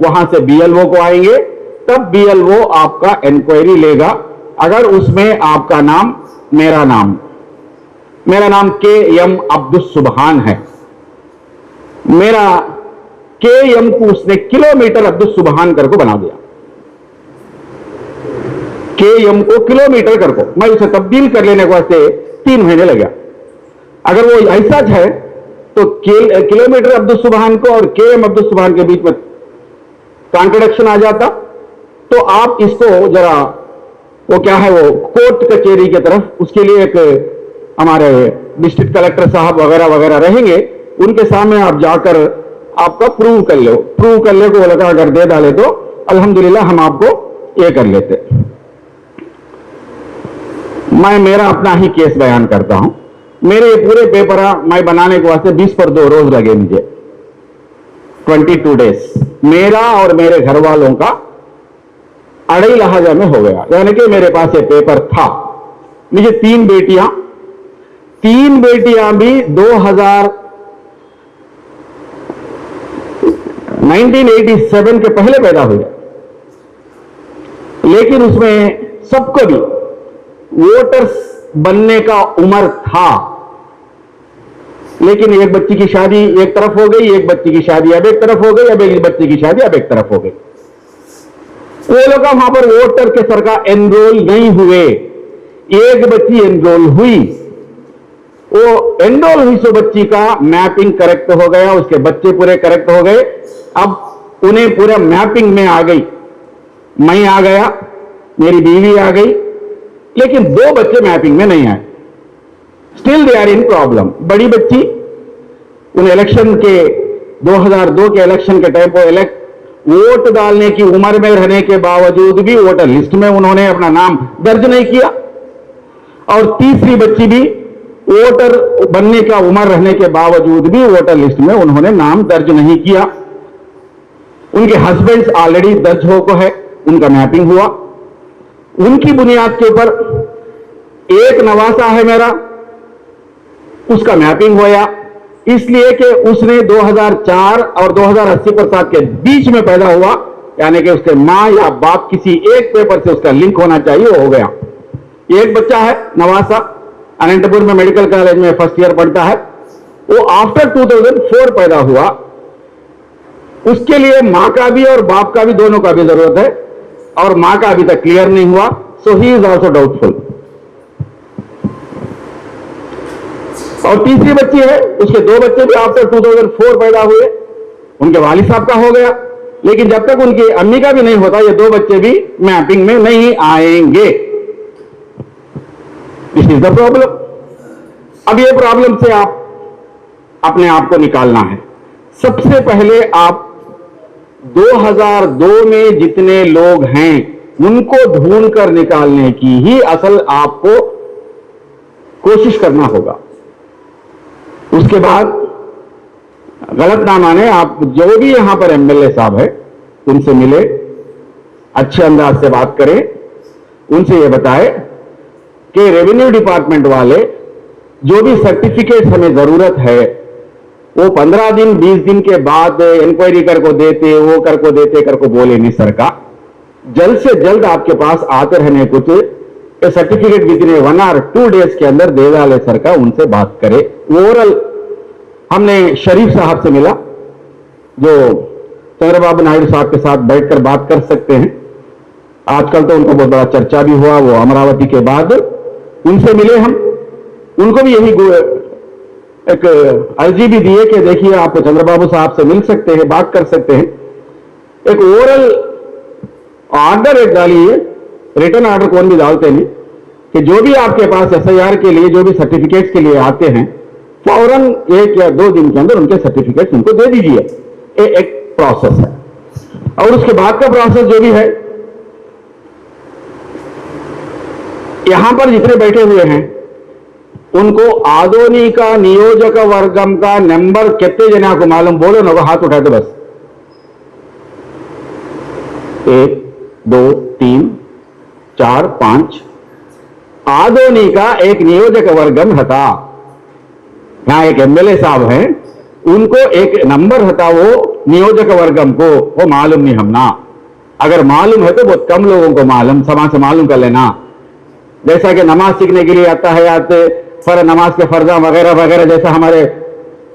S5: वहां से BLO को आएंगे, तब BLO आपका इंक्वायरी लेगा। अगर उसमें आपका नाम, मेरा नाम KM अब्दुल सुबहान है, मेरा KM को उसने किलोमीटर अब्दुल सुबहान कर को बना दिया, KM को किलोमीटर कर को, मैं उसे तब्दील कर लेने के वास्ते 3 महीने लग गया। अगर वो ऐसा है तो किलोमीटर अब्दुल सुबहान को और KM अब्दुल सुबहान के बीच में कॉन्ट्रडिक्शन आ जाता, तो आप इसको जरा वो क्या है, वो कोर्ट कचहरी की तरफ, उसके लिए एक हमारे डिस्ट्रिक्ट कलेक्टर साहब वगैरह वगैरह रहेंगे, उनके सामने आप जाकर आपका प्रूव कर लो को लगा, अगर दे डाले तो अल्हम्दुलिल्लाह हम आपको ये कर लेते। मैं मेरा अपना ही केस बयान करता हूं। मेरे पूरे पेपर मैं बनाने के वास्ते 20 पर 2 रोज लगे मुझे, 22 डेज। मेरा और मेरे घर वालों का 2.5 लहाजा में हो गया, यानी कि मेरे पास ये पेपर था। मुझे 3 बेटियां भी 1987 के पहले पैदा हुए, लेकिन उसमें सबको भी वोटर्स बनने का उम्र था, लेकिन एक बच्ची की शादी एक तरफ हो गई, एक बच्ची की शादी अब एक तरफ हो गई, अब एक बच्ची की शादी अब एक तरफ हो गई। वो लोग वहां पर वोटर के सरकार एनरोल नहीं हुए, एक बच्ची एनरोल हुई, वो एनरोल हुई सो बच्ची का मैपिंग करेक्ट हो गया, उसके बच्चे पूरे करेक्ट हो गए, अब उन्हें पूरा मैपिंग में आ गई। मैं आ गया, मेरी बीवी आ गई, लेकिन 2 बच्चे मैपिंग में नहीं आए। Still they are in problem. बड़ी बच्ची उन इलेक्शन के 2002 के इलेक्शन के टाइम पर वोट डालने की उम्र में रहने के बावजूद भी वोटर लिस्ट में उन्होंने अपना नाम दर्ज नहीं किया, और तीसरी बच्ची भी वोटर बनने का उम्र रहने के बावजूद भी वोटर लिस्ट में उन्होंने नाम दर्ज नहीं किया। उनके हस्बैंड्स ऑलरेडी दर्ज हो है, उनका मैपिंग हुआ। उनकी बुनियाद के ऊपर एक नवासा है मेरा, उसका मैपिंग होया, इसलिए कि उसने 2004 और 2080 प्रसाद के बीच में पैदा हुआ, यानी कि उसके मां या बाप किसी एक पेपर से उसका लिंक होना चाहिए, वो हो गया। एक बच्चा है नवासा, अनंतपुर में मेडिकल कॉलेज में फर्स्ट ईयर पढ़ता है, वो आफ्टर 2004 पैदा हुआ। उसके लिए मां का भी और बाप का भी, दोनों का भी जरूरत है, और मां का अभी तक क्लियर नहीं हुआ, सो ही इज ऑल्सो डाउटफुल। और तीसरी बच्ची है, उसके दो बच्चे भी आफ्टर 2004 पैदा हुए, उनके वालिद साहब का हो गया, लेकिन जब तक उनकी अम्मी का भी नहीं होता, ये दो बच्चे भी मैपिंग में नहीं आएंगे। This is the problem. अब ये प्रॉब्लम से आप अपने आप को निकालना है। सबसे पहले आप 2002 में जितने लोग हैं उनको ढूंढ कर निकालने की ही असल आपको कोशिश करना होगा। उसके बाद गलत ना माने, आप जो भी यहां पर एमएलए साहब है उनसे मिले, अच्छे अंदाज से बात करें, उनसे ये बताए कि रेवेन्यू डिपार्टमेंट वाले जो भी सर्टिफिकेट हमें जरूरत है वो 15 दिन 20 दिन के बाद इंक्वायरी कर को देते, वो कर को देते कर को बोले नहीं सरकार, जल्द से जल्द आपके पास आते रहने कुछ सर्टिफिकेट विदिन 1 और 2 डेज के अंदर दे डाले सरकार, उनसे बात करे। ओवरऑल हमने शरीफ साहब से मिला, जो चंद्रबाबू नायडू साहब के साथ बैठकर बात कर सकते हैं। आजकल तो उनका बहुत बड़ा चर्चा भी हुआ, वो अमरावती के बाद उनसे मिले हम, उनको भी यही एक अर्जी भी दी है कि देखिए आप चंद्रबाबू साहब से मिल सकते हैं, बात कर सकते हैं। एक ओवरऑल ऑर्डर एक डालिए, रिटर्न ऑर्डर कौन भी डालते नहीं, कि जो भी आपके पास एसआईआर के लिए जो भी सर्टिफिकेट्स के लिए आते हैं फौरन 1 या 2 दिन के अंदर उनके सर्टिफिकेट्स उनको दे दीजिए। ये एक प्रोसेस है। और उसके बाद का प्रोसेस जो भी है, यहां पर जितने बैठे हुए हैं उनको आधुनिक नियोजक वर्गम का नंबर कितने जना को मालूम, बोलो ना, हाथ उठाए तो बस। 1 2 3 4 5 आधुनिका एक नियोजक वर्गम हता। यहां एक एमएलए साहब हैं, उनको एक नंबर हता, वो नियोजक वर्गम को वो मालूम नहीं हमना। अगर मालूम है तो बहुत कम लोगों को मालूम, समाज से मालूम कर लेना। जैसा कि नमाज सीखने के लिए आता है, आते नमाज के फर्जा वगैरह वगैरह, जैसा हमारे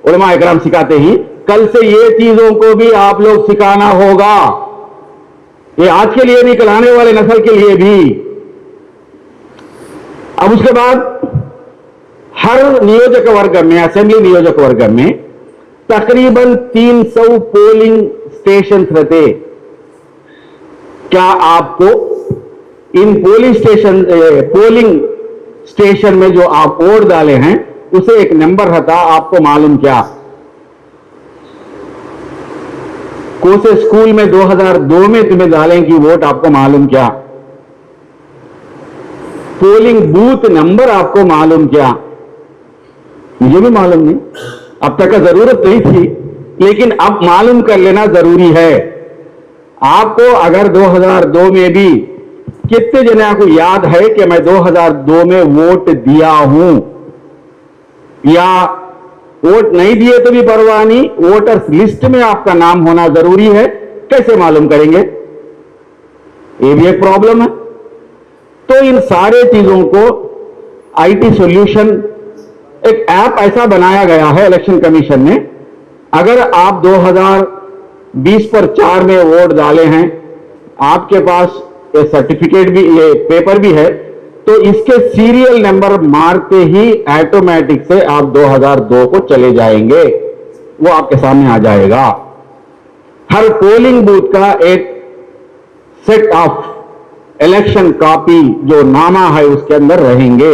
S5: उलमा इकराम सिखाते ही, कल से ये चीजों को भी आप लोग सिखाना होगा। ये आज के लिए नहीं, कल आने वाले नस्ल के लिए भी। अब उसके बाद हर नियोजक वर्ग में, असेंबली नियोजक वर्ग में तकरीबन 300 पोलिंग स्टेशन रहते। क्या आपको इन पोलिंग स्टेशन में जो आप वोट डाले हैं उसे एक नंबर रहता, आपको मालूम क्या? कौन से स्कूल में 2002 में तुम्हें डालेंगी वोट, आपको मालूम क्या? पोलिंग बूथ नंबर आपको मालूम क्या? मुझे भी मालूम नहीं, अब तक का जरूरत नहीं थी, लेकिन अब मालूम कर लेना जरूरी है। आपको अगर 2002 में भी, कितने जना को याद है कि मैं 2002 में वोट दिया हूं, या वोट नहीं दिए तो भी परवाह नहीं, वोटर्स लिस्ट में आपका नाम होना जरूरी है, कैसे मालूम करेंगे? ये भी एक प्रॉब्लम है। तो इन सारे चीजों को आईटी सॉल्यूशन, एक ऐप ऐसा बनाया गया है इलेक्शन कमीशन ने, अगर आप 2020 पर 4 में वोट डाले हैं, आपके पास ये सर्टिफिकेट भी, ये पेपर भी है, तो इसके सीरियल नंबर मारते ही ऑटोमेटिक से आप 2002 को चले जाएंगे, वो आपके सामने आ जाएगा। हर पोलिंग बूथ का एक सेट ऑफ इलेक्शन कॉपी जो नामा है उसके अंदर रहेंगे।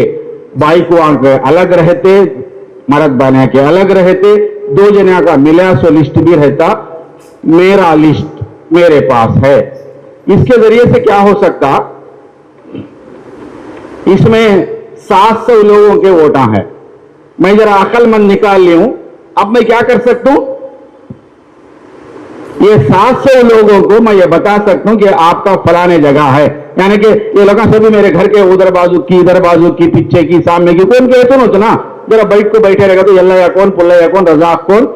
S5: बाई को आंक अलग रहते, मर्द बना के अलग रहते, 2 जना का मिला सो लिस्ट भी रहता। मेरा लिस्ट मेरे पास है। इसके जरिए से क्या हो सकता, इसमें 700 लोगों के वोटा है। मैं जरा अक्लमंद निकाल ली हूं। अब मैं क्या कर सकता हूं, ये 700 लोगों को मैं ये बता सकता हूं कि आपका फलाने जगह है, यानी कि ये लोग सभी मेरे घर के उधर बाजू की, इधर बाजू की, पीछे की, सामने की, कौन कहते हो ना, जरा बैठ को बैठे रहेगा तो यल्ला या कौन, पुल्ला या कौन, रजाक कौन,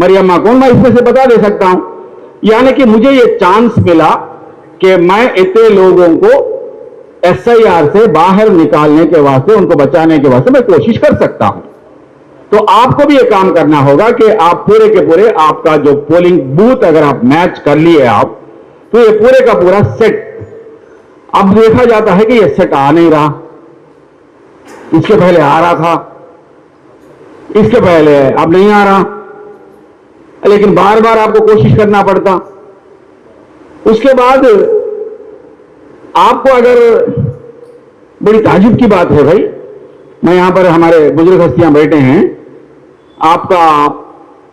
S5: मरियम्मा कौन, मैं इसमें से बता दे सकता हूं। यानी कि मुझे ये चांस मिला कि मैं इतने लोगों को SIR से बाहर निकालने के वास्ते, उनको बचाने के वास्ते मैं कोशिश कर सकता हूं। तो आपको भी ये काम करना होगा कि आप पूरे के पूरे आपका जो पोलिंग बूथ अगर आप मैच कर लिए आप, तो ये पूरे का पूरा सेट, अब देखा जाता है कि ये सेट आ नहीं रहा, इसके पहले आ रहा था, इसके पहले अब नहीं आ रहा, लेकिन बार बार आपको कोशिश करना पड़ता। उसके बाद आपको अगर, बड़ी ताजुब की बात है भाई, मैं यहां पर हमारे बुजुर्ग हस्तियां बैठे हैं, आपका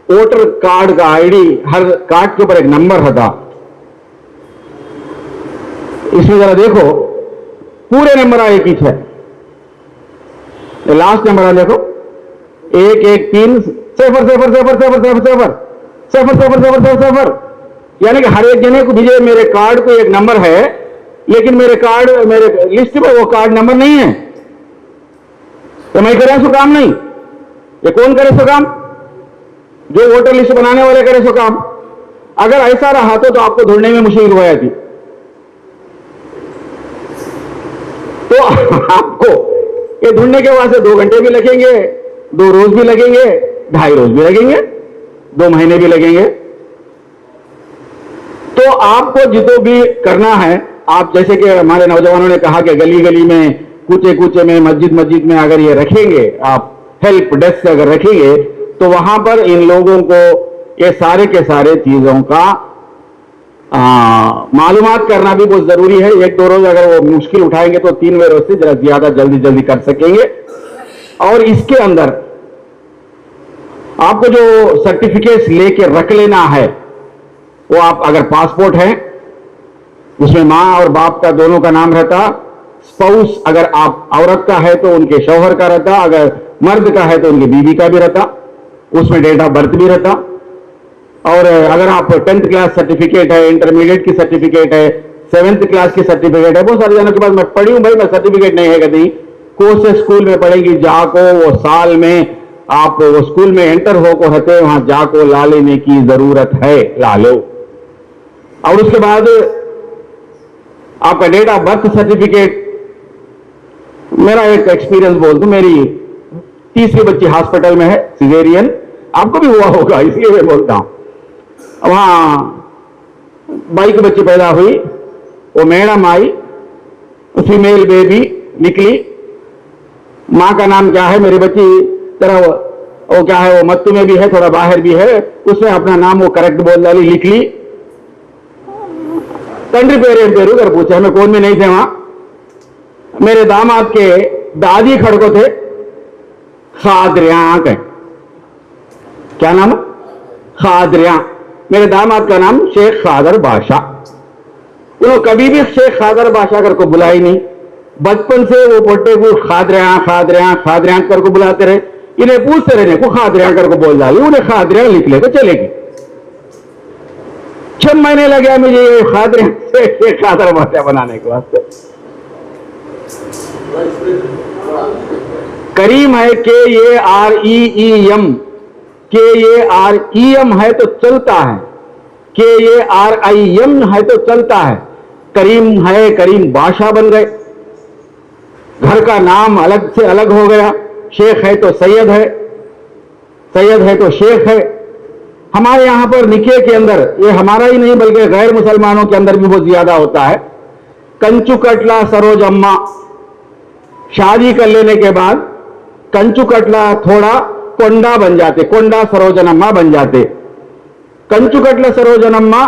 S5: वोटर कार्ड का ID, हर कार्ड के ऊपर एक नंबर था, इसमें जरा देखो पूरे नंबर आए एक ही है, लास्ट नंबर आ देखो 11300000000, यानी कि हर एक जने को भेजे मेरे कार्ड को एक नंबर है, लेकिन मेरे कार्ड, मेरे लिस्ट में वो कार्ड नंबर नहीं है। तो मैं करे सो काम नहीं, ये कौन करे सो काम, जो वोटर लिस्ट बनाने वाले करे सो काम। अगर ऐसा रहा तो आपको ढूंढने में मुश्किल हो जाती। तो आपको ये ढूंढने के वास्ते 2 घंटे भी लगेंगे, 2 रोज भी लगेंगे, 2.5 रोज भी लगेंगे, 2 महीने भी लगेंगे। तो आपको जितो भी करना है, आप जैसे कि हमारे नौजवानों ने कहा कि गली गली में, कूचे कूचे में, मस्जिद मस्जिद में अगर ये रखेंगे, आप हेल्प डेस्क अगर रखेंगे, तो वहां पर इन लोगों को ये सारे के सारे चीजों का मालूमात करना भी बहुत जरूरी है। 1-2 रोज अगर वो मुश्किल उठाएंगे तो 3 रोज से जरा ज्यादा जल्दी जल्दी कर सकेंगे। और इसके अंदर आपको जो सर्टिफिकेट्स लेके रख लेना है, वो आप अगर पासपोर्ट है, उसमें मां और बाप का दोनों का नाम रहता, स्पाउस अगर आप औरत का है तो उनके शौहर का रहता, अगर मर्द का है तो उनकी बीवी का भी रहता, उसमें डेट ऑफ बर्थ भी रहता। और अगर आप 10th क्लास सर्टिफिकेट है, इंटरमीडिएट की सर्टिफिकेट है, 7th क्लास की सर्टिफिकेट है, बहुत सारे जनों के पास मैं पढ़ी हूं भाई, मैं सर्टिफिकेट नहीं है कहती, कोर्स स्कूल में पढ़ेगी, जाको वो साल में आप वो स्कूल में एंटर हो को रहते, वहां जाको ला लेने की जरूरत है, ला लो। और उसके बाद आपका डेट ऑफ बर्थ सर्टिफिकेट, मेरा एक एक्सपीरियंस बोल दूं, मेरी 3री बच्ची हॉस्पिटल में है, सिजेरियन, आपको भी हुआ होगा इसलिए मैं बोलता हूं। वहां 22 बच्ची पैदा हुई, वो मैडम आई, फीमेल बेबी निकली, मां का नाम क्या है, मेरी बच्ची तरह वो क्या है, वो मत्तू में भी है, थोड़ा बाहर भी है, उसने अपना नाम वो करेक्ट बोल डाली, लिख ली। तंड्री पेरू कर पूछा, मैं कौन में नहीं थे वहां। मेरे दामाद के दादी खड़को थे, खादरिया के, क्या नाम, खादरिया। मेरे दामाद का नाम शेख खादर बादशाह। उन्होंने कभी भी शेख खादर बादशाह कर को बुलाई नहीं, बचपन से वो पोटे को खादरिया खादरिया खादरिया कर को बुलाते रहे, इन्हें पूछते रहने को खादरिया कर को बोल डाली, उन्हें खादरिया लिख ले तो चलेगी। 6 महीने लगे मुझे ये खादरिया से शेख खादर बादशाह बनाने के वास्ते। करीम है KAREEM, KAREM है तो चलता है, KARIM है तो चलता है। करीम है, करीम बादशाह बन गए, घर का नाम अलग से अलग हो गया, शेख है तो सैयद है, सैयद है तो शेख है। हमारे यहां पर निके के अंदर, ये हमारा ही नहीं बल्कि गैर मुसलमानों के अंदर भी बहुत ज्यादा होता है, कंचू कटला सरोज अम्मा, शादी कर लेने के बाद कंचू कटला थोड़ा कोंडा बन जाते, कोंडा सरोजनम्मा बन जाते। कंचू कटला सरोजनम्मा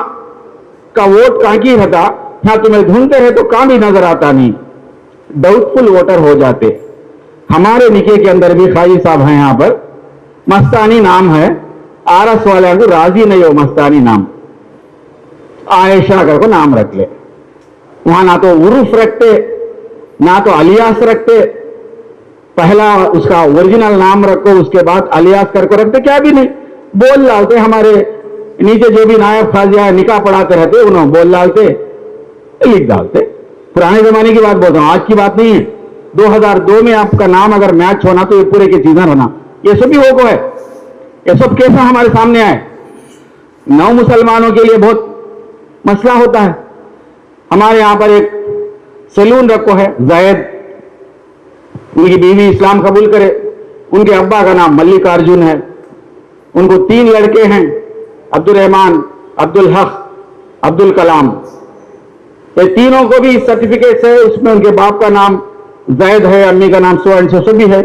S5: का वोट कहां की रहता, यहां तुम्हें ढूंढते रहे तो कहां भी नजर आता नहीं, डाउटफुल वोटर हो जाते। हमारे निके के अंदर भी खाजी साहब हैं यहां पर, मस्तानी नाम है, आरस वाले को राजी नहीं हो मस्तानी नाम, आयशा करके नाम रख ले। वहां ना तो उर्फ रखते ना तो अलियास रखते, पहला उसका ओरिजिनल नाम रखो उसके बाद अलियास करके रखते, क्या भी नहीं, बोल डालते। हमारे नीचे जो भी नायब खाजिया निकाह पढ़ाते रहते उन्होंने बोल डालते, लिख डालते। पुराने जमाने की बात बोल रहा हूं, आज की बात नहीं है। 2002 में आपका नाम अगर मैच होना तो ये पूरे के चीजें रहना, ये सब भी हो गए। ये सब कैसा हमारे सामने आए, नौ मुसलमानों के लिए बहुत मसला होता है। हमारे यहां पर एक सैलून रखो है जायद, उनकी बीवी इस्लाम कबूल करे, उनके अब्बा का नाम मल्लिकार्जुन है, उनको 3 लड़के हैं, अब्दुल रहमान, अब्दुल हक, अब्दुल कलाम। ये तीनों को भी सर्टिफिकेट है, उसमें उनके बाप का नाम जैद है, अम्मी का नाम सो एंड सो भी है,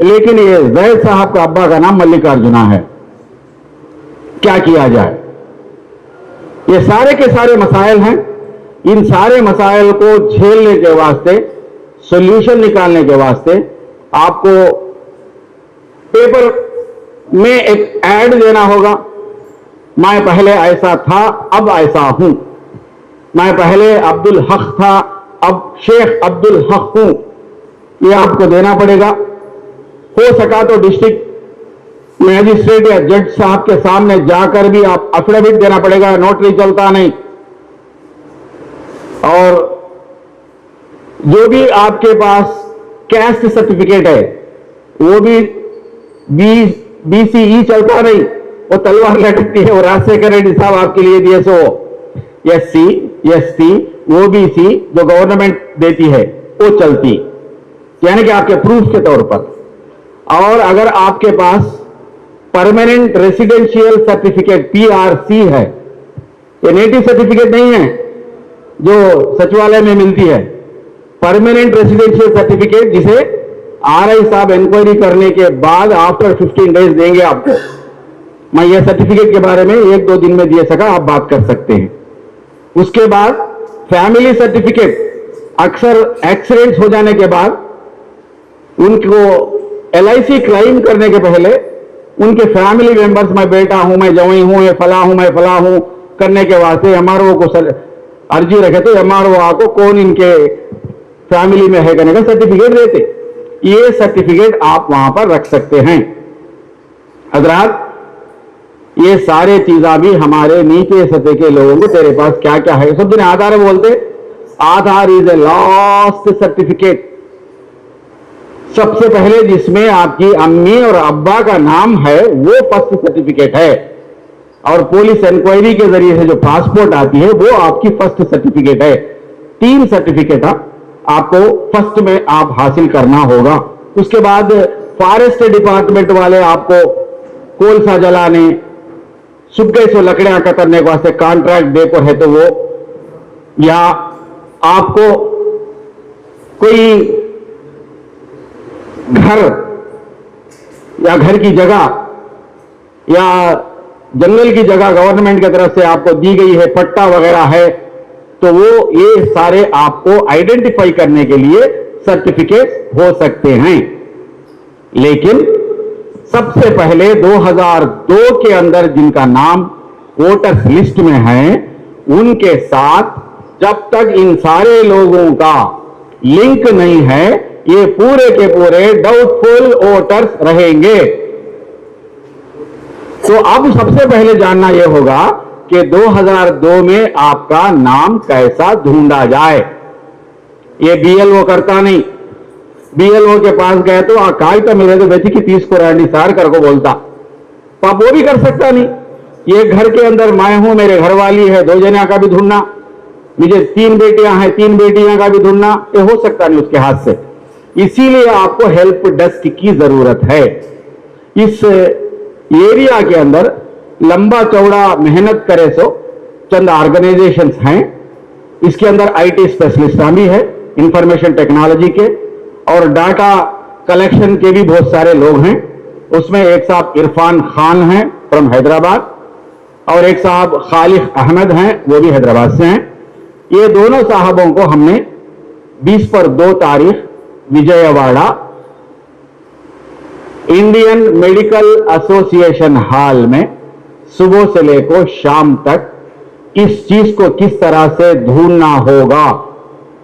S5: लेकिन ये जैद साहब का अब्बा का नाम मल्लिकार्जुना है। क्या किया जाए? ये सारे के सारे मसाइल हैं। इन सारे मसाइल को झेलने के वास्ते, सॉल्यूशन निकालने के वास्ते आपको पेपर में एक ऐड देना होगा। मैं पहले ऐसा था, अब ऐसा हूं। मैं पहले अब्दुल हक था, अब शेख अब्दुल हक हूं। ये आपको देना पड़ेगा। हो सका तो डिस्ट्रिक्ट मैजिस्ट्रेट या जज साहब के सामने जाकर भी आप एफिडेविट देना पड़ेगा, नोटरी चलता नहीं। और जो भी आपके पास कैस्ट सर्टिफिकेट है वो भी BCE चलता नहीं, वो तलवार लटकती है। वो राजशेखर रेड्डी साहब आपके लिए दिए सो SC, ST, OBC जो गवर्नमेंट देती है वो चलती, यानी कि आपके प्रूफ के तौर पर। और अगर आपके पास परमानेंट रेसिडेंशियल सर्टिफिकेट PRC है, ये नेटिव सर्टिफिकेट नहीं है जो सचिवालय में मिलती है, परमानेंट रेसिडेंशियल सर्टिफिकेट जिसे RI साहब इंक्वायरी करने के बाद आफ्टर 15 डेज देंगे आपको। मैं ये सर्टिफिकेट के बारे में 1-2 दिन में दे सका, आप बात कर सकते हैं। उसके बाद फैमिली सर्टिफिकेट, अक्सर एक्सीडेंट्स हो जाने के बाद उनको LIC क्लेम करने के पहले उनके फैमिली मेंबर्स, मैं बेटा हूं, मैं जवाई हूं, मैं फला हूं, मैं फला हूं करने के वास्ते MRO को अर्जी रखे तो MRO आपको कौन इनके फैमिली में है करने का सर्टिफिकेट देते। ये सर्टिफिकेट आप वहां पर रख सकते हैं। हजरात, ये सारे चीजा भी हमारे नीचे सतह के लोगों को, तेरे पास क्या क्या है सब दिन आधार बोलते। आधार इज ए लास्ट सर्टिफिकेट। सबसे पहले जिसमें आपकी अम्मी और अब्बा का नाम है वो फर्स्ट सर्टिफिकेट है, और पुलिस इंक्वायरी के जरिए से जो पासपोर्ट आती है वो आपकी फर्स्ट सर्टिफिकेट है। 3 सर्टिफिकेट आपको फर्स्ट में आप हासिल करना होगा। उसके बाद फॉरेस्ट डिपार्टमेंट वाले आपको कोलसा जलाने, सुबह से लकड़ियां कतरने के वास्ते कॉन्ट्रैक्ट देते है, तो वो, या आपको कोई घर या घर की जगह या जंगल की जगह गवर्नमेंट की तरफ से आपको दी गई है, पट्टा वगैरह है, तो वो ये सारे आपको आइडेंटिफाई करने के लिए सर्टिफिकेट हो सकते हैं। लेकिन सबसे पहले 2002 के अंदर जिनका नाम वोटर्स लिस्ट में है, उनके साथ जब तक इन सारे लोगों का लिंक नहीं है, ये पूरे के पूरे डाउटफुल वोटर्स रहेंगे। तो अब सबसे पहले जानना यह होगा कि 2002 में आपका नाम कैसा ढूंढा जाए। ये BLO करता नहीं। BLO के पास गए तो कागज मिले तो बेची की 30 को रैंडी सार कर को बोलता, पाप वो भी कर सकता नहीं। ये घर के अंदर मैं हूं, मेरे घर वाली है, 2 जनिया का भी ढूंढना, मुझे 3 बेटियां हैं, 3 बेटियां का भी ढूंढना, ये हो सकता नहीं उसके हाथ से। इसीलिए आपको हेल्प डेस्क की जरूरत है। इस एरिया के अंदर लंबा चौड़ा मेहनत करे सो चंद ऑर्गेनाइजेशंस हैं। इसके अंदर IT स्पेशलिस्ट भी है, इंफॉर्मेशन टेक्नोलॉजी के और डाटा कलेक्शन के भी बहुत सारे लोग हैं। उसमें एक साहब इरफान खान हैं फ्रॉम हैदराबाद, और एक साहब खालिद अहमद हैं, वो भी हैदराबाद से हैं। ये दोनों साहबों को हमने 20 पर 2 तारीख Vijayawada Indian medical association hall में सुबह से लेकर शाम तक इस चीज को किस तरह से ढूंढना होगा,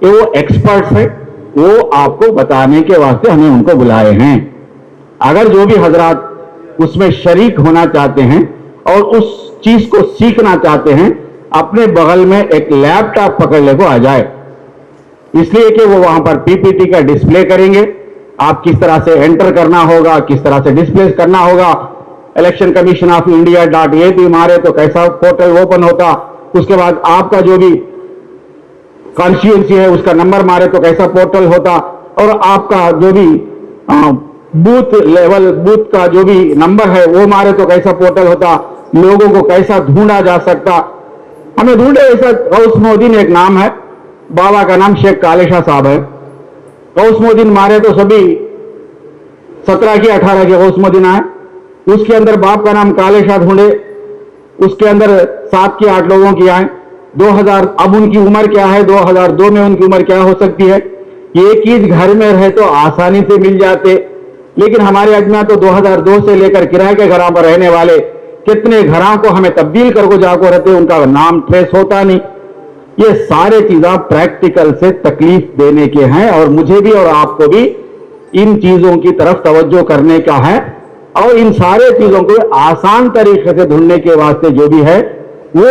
S5: ये वो एक्सपर्ट्स हैं, वो आपको बताने के वास्ते हमने उनको बुलाए हैं। अगर जो भी हजरात उसमें शरीक होना चाहते हैं और उस चीज को सीखना चाहते हैं, अपने बगल में एक लैपटॉप पकड़ ले को आ जाए, इसलिए कि वो वहां पर पीपीटी का डिस्प्ले करेंगे, आप किस तरह से एंटर करना होगा, किस तरह से डिस्प्ले करना होगा। Election commission of India .ap मारे तो कैसा पोर्टल ओपन होता, उसके बाद आपका जो भी कॉन्स्टिट्यूएंसी है उसका नंबर मारे तो कैसा पोर्टल होता, और आपका जो भी बूथ लेवल बूथ का जो भी नंबर है वो मारे तो कैसा पोर्टल होता, लोगों को कैसा ढूंढा जा सकता। हमें ढूंढे ऐसा गौसमुद्दीन एक नाम है, बाबा का नाम शेख कालेशाह साहब है। गौसमुद्दीन मारे तो सभी 17 की 18 के गौसमुद्दीन आए, उसके अंदर बाप का नाम कालेशाह ढूंढे, उसके अंदर 7 की 8 लोगों की आए। 2000 अब उनकी उम्र क्या है, 2002 में उनकी उम्र क्या हो सकती है, ये चीज घर में रहे तो आसानी से मिल जाते, लेकिन हमारे अजमेर तो 2002 से लेकर किराए के घरों पर रहने वाले कितने घरों को हमें तब्दील करके जाको रहते, उनका नाम ट्रेस होता नहीं। ये सारे चीजें प्रैक्टिकल से तकलीफ देने के हैं, और मुझे भी और आपको भी इन चीजों की तरफ तवज्जो करने का है, और इन सारे चीजों को आसान तरीके से ढूंढने के वास्ते जो भी है वो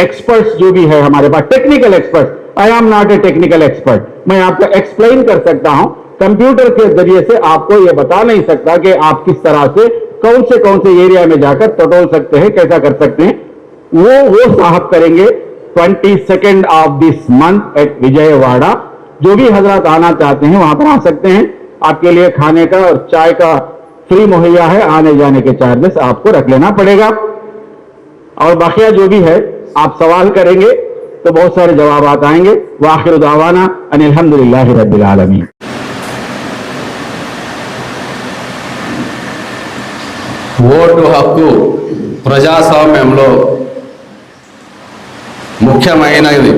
S5: एक्सपर्ट्स जो भी है हमारे पास, technical expert. I am not a technical expert, मैं आपको एक्सप्लेन कर सकता हूं, कंप्यूटर के जरिए से आपको यह बता नहीं सकता कि आप किस तरह से कौन से एरिया में जाकर टटोल सकते हैं, कैसा कर सकते हैं। वो साहब करेंगे 22 of this month at Vijayawada. जो भी हजरत आना चाहते हैं वहां पर आ सकते हैं, आपके लिए खाने का और चाय का फ्री मुहैया है, आने जाने के चार्जेस आपको रख लेना पड़ेगा। और बाकिया जो भी है आप सवाल करेंगे तो बहुत सारे जवाब आएंगे। वाखिर दावाना अनिल हम्दुलिल्लाहि रब्बिल आलमीन।
S6: ఓటు హక్కు ప్రజాస్వామ్యంలో ముఖ్యమైనది.